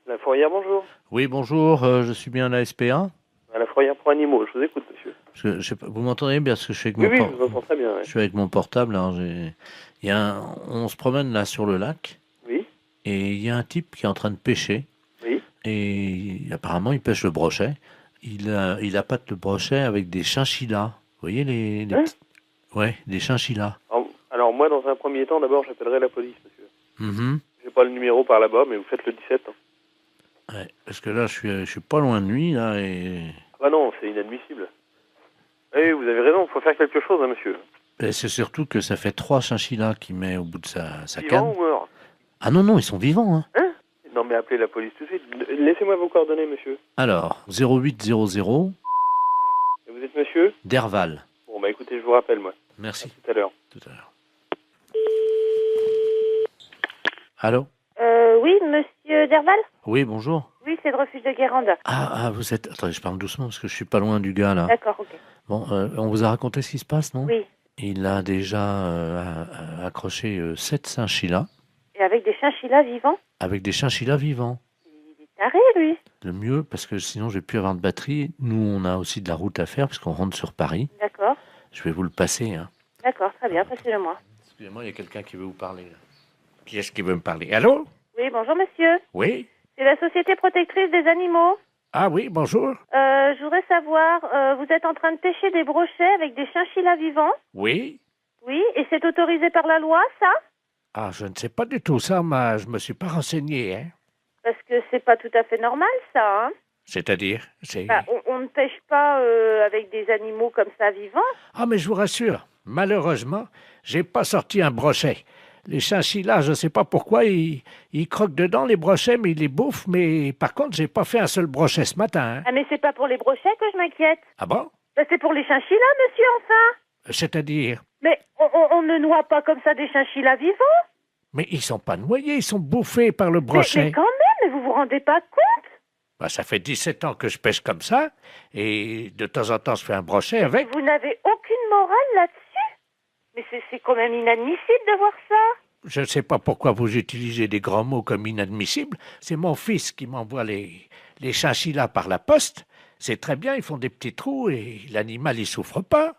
La fourrière, bonjour. Oui, bonjour, je suis bien à la SPA. À la fourrière pour animaux, je vous écoute, monsieur. Parce que, je sais pas, vous m'entendez bien parce que je suis avec Oui, mon oui, por- je vous entends très bien. Ouais. Je suis avec mon portable. Alors on se promène là sur le lac. Oui. Et il y a un type qui est en train de pêcher. Oui. Et apparemment, il pêche le brochet. Il appâte le brochet avec des chinchillas. Vous voyez les petits... Ouais, des chinchillas. Alors, moi, dans un premier temps, d'abord, j'appellerai la police, monsieur. Mhm. J'ai pas le numéro par là-bas, mais vous faites le 17. Hein. Ouais, parce que là, je suis pas loin de lui, là, et... Ah bah non, c'est inadmissible. Oui, vous avez raison, il faut faire quelque chose, hein, monsieur. Et c'est surtout que ça fait 3 chinchillas qu'il met au bout de sa Vivant canne. ou mort? Ah non, ils sont vivants, hein. Hein? Non, mais appelez la police tout de suite. Laissez-moi vos coordonnées, monsieur. Alors, 0800 Et vous êtes monsieur? Derval. Bon, bah écoutez, je vous rappelle, moi. Merci. À tout à l'heure. Tout à l'heure. Allô? Oui, monsieur Derval? Oui, bonjour. Oui, c'est le refuge de Guérande. Ah, vous êtes... Attendez, je parle doucement parce que je suis pas loin du gars, là. D'accord, ok. Bon, on vous a raconté ce qui se passe, non? Oui. Il a déjà accroché 7 chinchillas Et avec des chinchillas vivants? avec des chinchillas vivants. Il est taré, lui. Le mieux, parce que sinon je vais plus avoir de batterie. Nous, on a aussi de la route à faire parce qu'on rentre sur Paris. D'accord. Je vais vous le passer, hein. D'accord, très bien, passez-le-moi. Excusez-moi, il y a quelqu'un qui veut vous parler, là. Qui est-ce qui veut me parler? Allô? Oui, bonjour, monsieur. Oui? C'est la Société Protectrice des Animaux. Ah oui, bonjour. Je voudrais savoir, vous êtes en train de pêcher des brochets avec des chinchillas vivants? Oui? Oui, et c'est autorisé par la loi, ça? Ah, je ne sais pas du tout ça, mais je me suis pas renseigné, hein. Parce que c'est pas tout à fait normal, ça, hein? C'est-à-dire? C'est... Bah, on ne pêche pas avec des animaux comme ça vivants. Ah, mais je vous rassure, malheureusement, j'ai pas sorti un brochet. Les chinchillas, je ne sais pas pourquoi, ils croquent dedans les brochets, mais ils les bouffent. Mais par contre, j'ai pas fait un seul brochet ce matin, hein. Ah, mais c'est pas pour les brochets que je m'inquiète. Ah bon? Bah, c'est pour les chinchillas, monsieur, enfin. C'est-à-dire? Mais on ne noie pas comme ça des chinchillas vivants. Mais ils sont pas noyés, ils sont bouffés par le brochet. Mais quand même, mais vous vous rendez pas compte? Bah, ça fait 17 ans que je pêche comme ça, et de temps en temps, je fais un brochet avec. Vous n'avez aucune morale là-dessus? Mais c'est quand même inadmissible de voir ça. Je ne sais pas pourquoi vous utilisez des grands mots comme inadmissible. C'est mon fils qui m'envoie les chinchillas par la poste. C'est très bien, ils font des petits trous et l'animal, il souffre pas.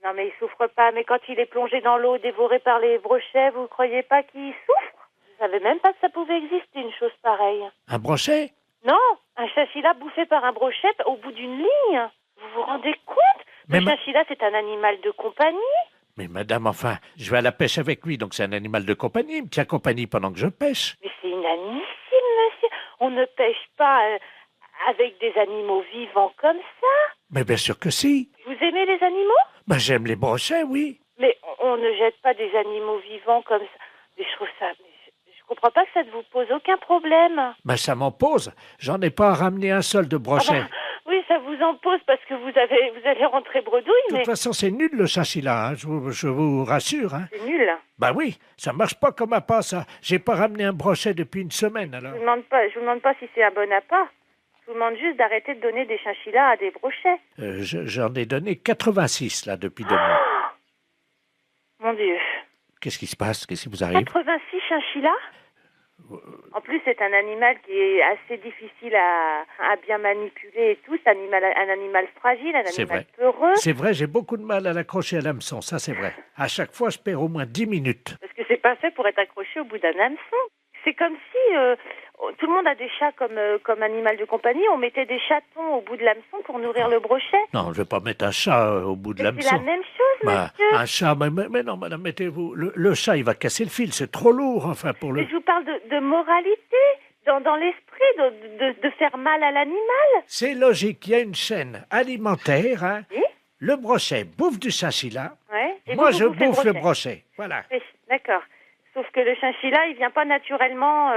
Non, mais il souffre pas. Mais quand il est plongé dans l'eau, dévoré par les brochets, vous croyez pas qu'il souffre? Je savais même pas que ça pouvait exister, une chose pareille. Un brochet? Non, un chinchilla bouffé par un brochet au bout d'une ligne. Vous vous rendez compte? Le chinchilla, c'est un animal de compagnie. Mais madame, enfin, je vais à la pêche avec lui, donc c'est un animal de compagnie. Il me tient compagnie pendant que je pêche. Mais c'est inadmissible, monsieur. On ne pêche pas avec des animaux vivants comme ça. Mais bien sûr que si. Vous aimez les animaux? Ben, j'aime les brochets, oui. Mais on ne jette pas des animaux vivants comme ça. Mais je trouve ça... Je comprends pas que ça ne vous pose aucun problème. Ben, ça m'en pose. J'en ai pas ramené un seul de brochet. Ah bah, oui, ça vous en pose parce que vous allez rentrer bredouille, De toute façon, c'est nul le chinchilla, hein, je vous rassure. Hein. C'est nul. Ben oui, ça marche pas comme appât, ça. J'ai pas ramené un brochet depuis une semaine, alors. Je vous demande pas si c'est un bon appât. Je vous demande juste d'arrêter de donner des chinchillas à des brochets. J'en ai donné 86, là, depuis 2 mois. Mon Dieu. Qu'est-ce qui se passe? Qu'est-ce qui vous arrive? 86 chinchillas? En plus, c'est un animal qui est assez difficile à bien manipuler et tout. C'est un animal fragile, un animal peureux. C'est vrai, j'ai beaucoup de mal à l'accrocher à l'hameçon, ça c'est vrai. À chaque fois, je perds au moins 10 minutes. Parce que c'est pas fait pour être accroché au bout d'un hameçon. C'est comme si tout le monde a des chats comme animal de compagnie. On mettait des chatons au bout de l'hameçon pour nourrir le brochet. Non, je vais pas mettre un chat au bout de l'hameçon. C'est la même chose, monsieur. Un chat, mais non, madame, mettez-vous... Le chat, il va casser le fil, c'est trop lourd, enfin, pour le... Mais je vous parle de moralité, dans l'esprit, de faire mal à l'animal. C'est logique, il y a une chaîne alimentaire, hein. Oui? Le brochet bouffe du chinchilla. Ouais. Et moi, vous je bouffe le brochet. brochet, voilà. Oui, d'accord. Sauf que le chinchilla, il vient pas naturellement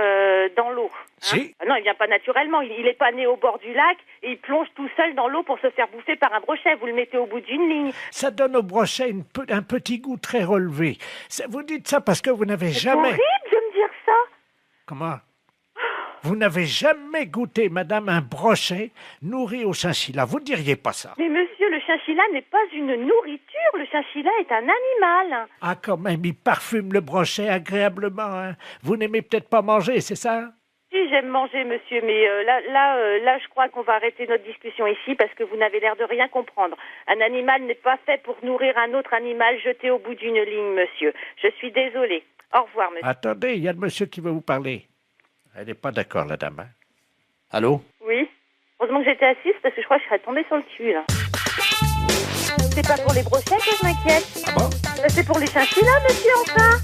dans l'eau. Si. Ah non, il vient pas naturellement. Il est pas né au bord du lac et il plonge tout seul dans l'eau pour se faire bouffer par un brochet. Vous le mettez au bout d'une ligne. Ça donne au brochet un petit goût très relevé. Vous dites ça parce que vous n'avez C'est jamais... horrible de me dire ça. Comment? Vous n'avez jamais goûté, madame, un brochet nourri au chinchilla. Vous ne diriez pas ça. Mais monsieur, le chinchilla n'est pas une nourriture. Le chinchilla est un animal. Ah, quand même, il parfume le brochet agréablement. Hein. Vous n'aimez peut-être pas manger, c'est ça? Si, j'aime manger, monsieur, mais là, je crois qu'on va arrêter notre discussion ici parce que vous n'avez l'air de rien comprendre. Un animal n'est pas fait pour nourrir un autre animal jeté au bout d'une ligne, monsieur. Je suis désolée. Au revoir, monsieur. Attendez, il y a le monsieur qui veut vous parler. Elle n'est pas d'accord, la dame. Hein? Allô? Oui. Heureusement que j'étais assise parce que je crois que je serais tombée sur le cul, là. C'est pas pour les brochettes que je m'inquiète. Ah bon? C'est pour les chinchillas, monsieur, enfin.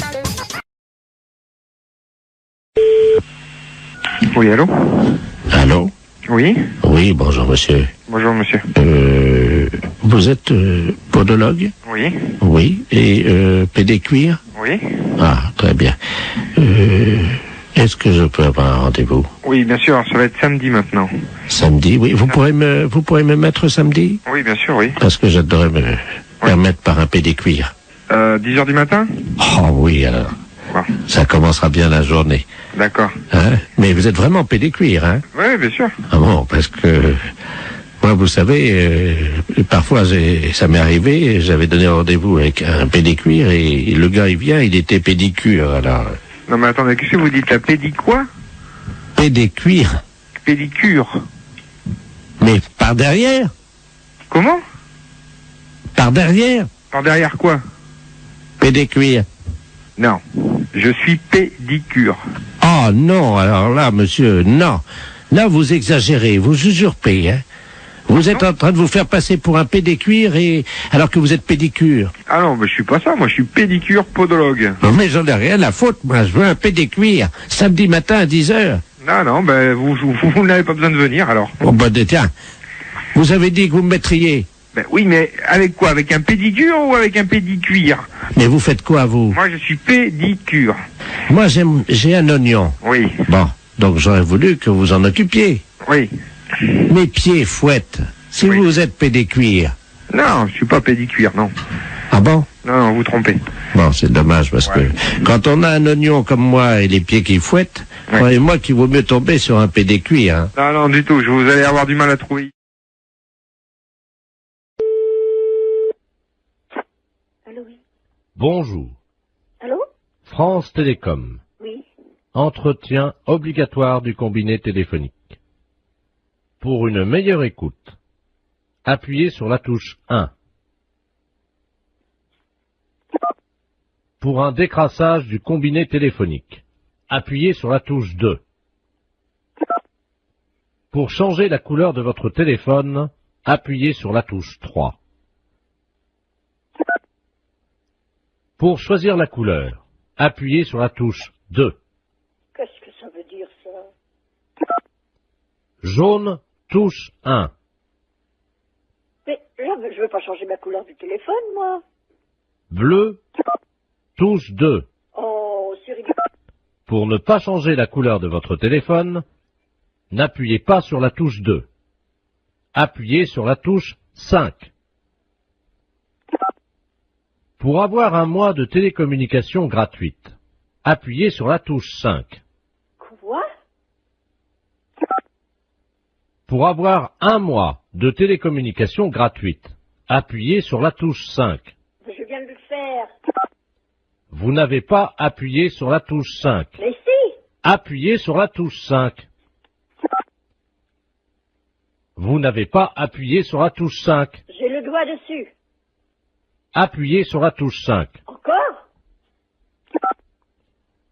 Oui, allô? Allô? Oui? Oui, bonjour monsieur. Bonjour monsieur. Vous êtes podologue? Oui? Oui. Et pédécuir? Oui? Ah, très bien. Est-ce que je peux avoir un rendez-vous? Oui, bien sûr, ça va être samedi maintenant. Samedi, oui. Vous pourrez me mettre samedi? Oui, bien sûr, oui. Parce que j'adorerais me permettre par un pédécuir. 10h du matin? Oh oui, alors. Bon. Ça commencera bien la journée. D'accord. Hein? Mais vous êtes vraiment pédécuir, hein? Oui, bien sûr. Ah bon, parce que... Moi, vous savez, parfois, ça m'est arrivé, j'avais donné rendez-vous avec un pédécuir et le gars, il vient, il était pédicure, alors... Non, mais attendez, qu'est-ce que vous dites, la quoi? Pédécuir. Pédicure. Mais par derrière? Comment? Par derrière? Par derrière quoi? Pédécuir. Non, je suis pédicure. Oh non, alors là, monsieur, non. Là, vous exagérez, vous usurpez, hein. Vous êtes en train de vous faire passer pour un pédécuir alors que vous êtes pédicure. Ah non, mais je suis pas ça, moi je suis pédicure podologue. Non, mais j'en ai rien à foutre, moi, je veux un pédécuir, samedi matin à 10h. Non, ben vous n'avez pas besoin de venir alors. Oh ben tiens, vous avez dit que vous me mettriez. Ben oui, mais avec quoi? Avec un pédicure ou avec un pédicuir? Mais vous faites quoi, vous? Moi je suis pédicure. Moi j'ai un oignon. Oui. Bon, donc j'aurais voulu que vous en occupiez. Oui. Mes pieds fouettent. Si vous êtes pédécuir. Non, je suis pas pédicuir, non. Ah bon? Non, vous trompez. Bon, c'est dommage parce que quand on a un oignon comme moi et les pieds qui fouettent, croyez-moi qu'il vaut mieux tomber sur un pédécuir. Hein. Non, du tout. Vous allez avoir du mal à trouver. Allô, oui. Bonjour. Allô? France Télécom. Oui. Entretien obligatoire du combiné téléphonique. Pour une meilleure écoute, appuyez sur la touche 1. Pour un décrassage du combiné téléphonique, appuyez sur la touche 2. Pour changer la couleur de votre téléphone, appuyez sur la touche 3. Pour choisir la couleur, appuyez sur la touche 2. Qu'est-ce que ça veut dire, ça? Jaune, touche 1. Mais là, je veux pas changer ma couleur du téléphone, moi. Bleu, touche 2. Oh, c'est rigolo. Pour ne pas changer la couleur de votre téléphone, n'appuyez pas sur la touche 2. Appuyez sur la touche 5. Pour avoir un mois de télécommunication gratuite, appuyez sur la touche 5. Quoi? Pour avoir un mois de télécommunication gratuite, appuyez sur la touche 5. Je viens de le faire. Vous n'avez pas appuyé sur la touche 5. Mais si! Appuyez sur la touche 5. Vous n'avez pas appuyé sur la touche 5. J'ai le doigt dessus. Appuyez sur la touche 5. Encore?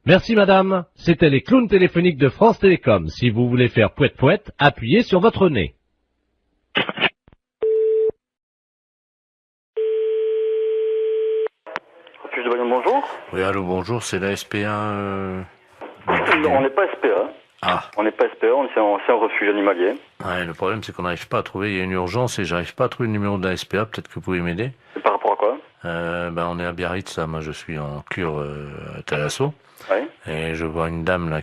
Merci madame, c'était les clowns téléphoniques de France Télécom. Si vous voulez faire pouette-pouette, appuyez sur votre nez. Refuge de Bayonne, bonjour. Oui, allô, bonjour, c'est la SPA... Non, on n'est pas SPA. Ah. On n'est pas SPA, c'est un refuge animalier. Ouais, le problème c'est qu'on n'arrive pas à trouver, il y a une urgence et j'arrive pas à trouver le numéro de la SPA, peut-être que vous pouvez m'aider. Et par rapport à quoi? On est à Biarritz, là. Moi, je suis en cure à Thalasso. Ouais. Et je vois une dame, là,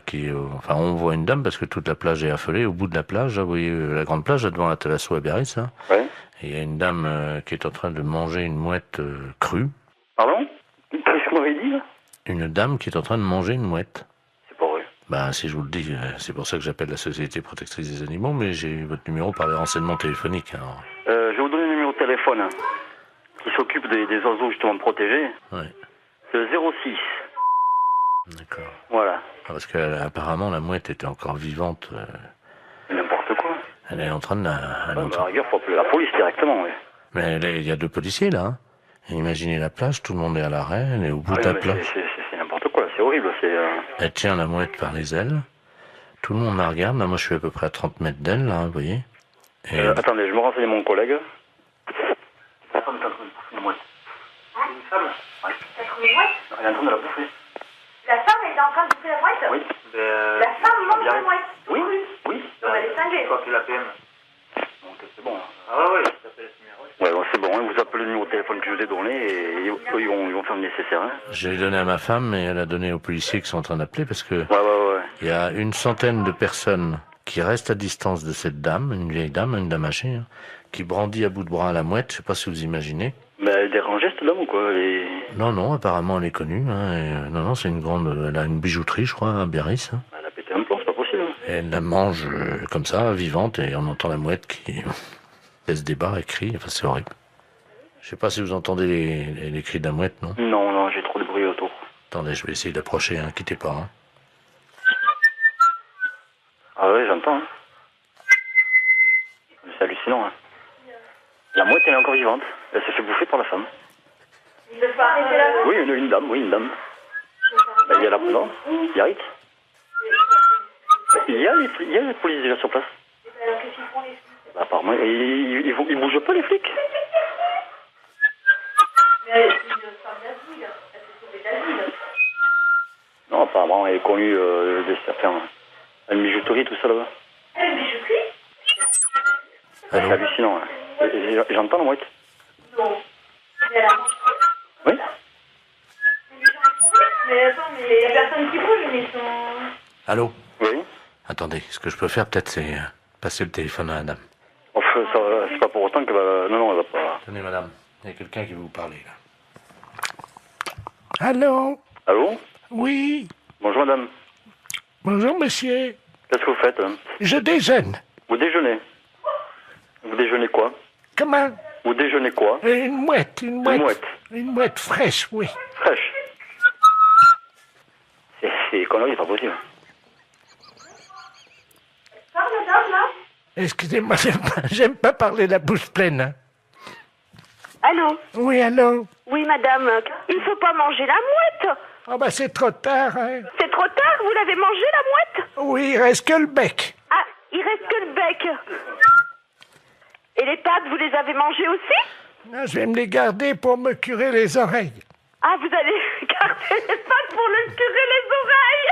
on voit une dame parce que toute la plage est affolée. Au bout de la plage, là, vous voyez la grande plage, là, devant la Thalasso à Biarritz, là. Ouais. Et il y a une dame qui est en train de manger une mouette crue. Pardon? Qu'est-ce que vous m'avez dit, là? Une dame qui est en train de manger une mouette. C'est pas vrai. Si je vous le dis, c'est pour ça que j'appelle la Société protectrice des animaux, mais j'ai votre numéro par les renseignements téléphoniques. Alors. Je vais vous donner le numéro de téléphone hein, qui s'occupe des oiseaux justement protégés. Ouais. C'est le 06. D'accord. Voilà. Parce qu'apparemment, la mouette était encore vivante. N'importe quoi. Elle est en train de la... À la rigueur, faut appeler la police directement, oui. Mais il y a 2 policiers, là. Hein. Imaginez la plage, tout le monde est à l'arrêt, elle est au bout de la plage. C'est n'importe quoi, c'est horrible. Elle tient la mouette par les ailes. Tout le monde la regarde. Là, moi, je suis à peu près à 30 mètres d'elle, là, vous voyez. Et... attendez, je me renseigne mon collègue. La femme est en train de bouffer une mouette. Une femme? Ouais. Elle a trouvé une mouette? Elle est en train de la bouffer. La femme est en train de bouffer la mouette? Oui. La femme mange la mouette? Oui, oui. Donc elle est cinglée. Je crois que la PM. Donc c'est bon. Ah ouais, ça fait le numéro. Ouais, bon, c'est bon, hein, vous appelez le numéro de téléphone que je vous ai donné et ils vont faire le nécessaire. Hein. J'ai donné à ma femme et elle a donné aux policiers qui sont en train d'appeler parce que il y a une centaine de personnes qui restent à distance de cette dame, une vieille dame, une dame âgée, hein, qui brandit à bout de bras la mouette, je sais pas si vous imaginez. Mais elle dérange cette dame ou quoi? Non, apparemment elle est connue. Hein, non, c'est une grande... Elle a une bijouterie, je crois, à Biarritz. Hein. Elle a pété un plomb, c'est pas possible. Et elle la mange comme ça, vivante, et on entend la mouette qui laisse des barres et crie. Enfin, c'est horrible. Je sais pas si vous entendez les cris de la mouette, non? Non, j'ai trop de bruit autour. Attendez, je vais essayer d'approcher, hein, quittez pas. Hein. Ah ouais, j'entends. Hein. C'est hallucinant. Hein. La mouette, elle est encore vivante. Elle s'est fait bouffer par la femme. Il ne faut arrêter la mouette? Oui, une dame, oui, une dame. Il y a la... Non, Biarritz. Il y a les polices déjà sur place. Alors qu'est-ce qu'ils font les flics? Apparemment, ils bougent pas les flics. Mais elle est une femme d'asile. Elle s'est sauvée d'asile. Non, apparemment, elle est connue de certains... Une bijouterie, tout ça là-bas. Elle est une bijouterie? C'est hallucinant. Hein. J'entends la mouette. Non. Mais elle a mangé. Oui. Mais attends, mais il n'y a personne qui bouge, mais ils sont... Allô? Oui. Attendez, ce que je peux faire peut-être c'est passer le téléphone à la dame. Enfin, c'est pas pour autant qu'elle va... Non, elle va pas... Tenez madame, il y a quelqu'un qui veut vous parler là. Allô? Allô? Oui. Bonjour madame. Bonjour monsieur. Qu'est-ce que vous faites? Je déjeune. Vous déjeunez? Vous déjeunez quoi? Comment? Vous déjeunez quoi? Une mouette. Une mouette? Une mouette fraîche, oui. Fraîche? C'est conneries, c'est pas possible. Parle, madame, là? Excusez-moi, j'aime pas parler la bouche pleine. Hein. Allô? Oui, allô? Oui, madame. Il ne faut pas manger la mouette. Oh bah c'est trop tard, hein. C'est trop tard, vous l'avez mangée, la mouette? Oui, il reste que le bec. Ah, il reste que le bec. Et les pattes, vous les avez mangées aussi? Non, je vais me les garder pour me curer les oreilles. Ah, vous allez garder les pattes pour le curer les oreilles?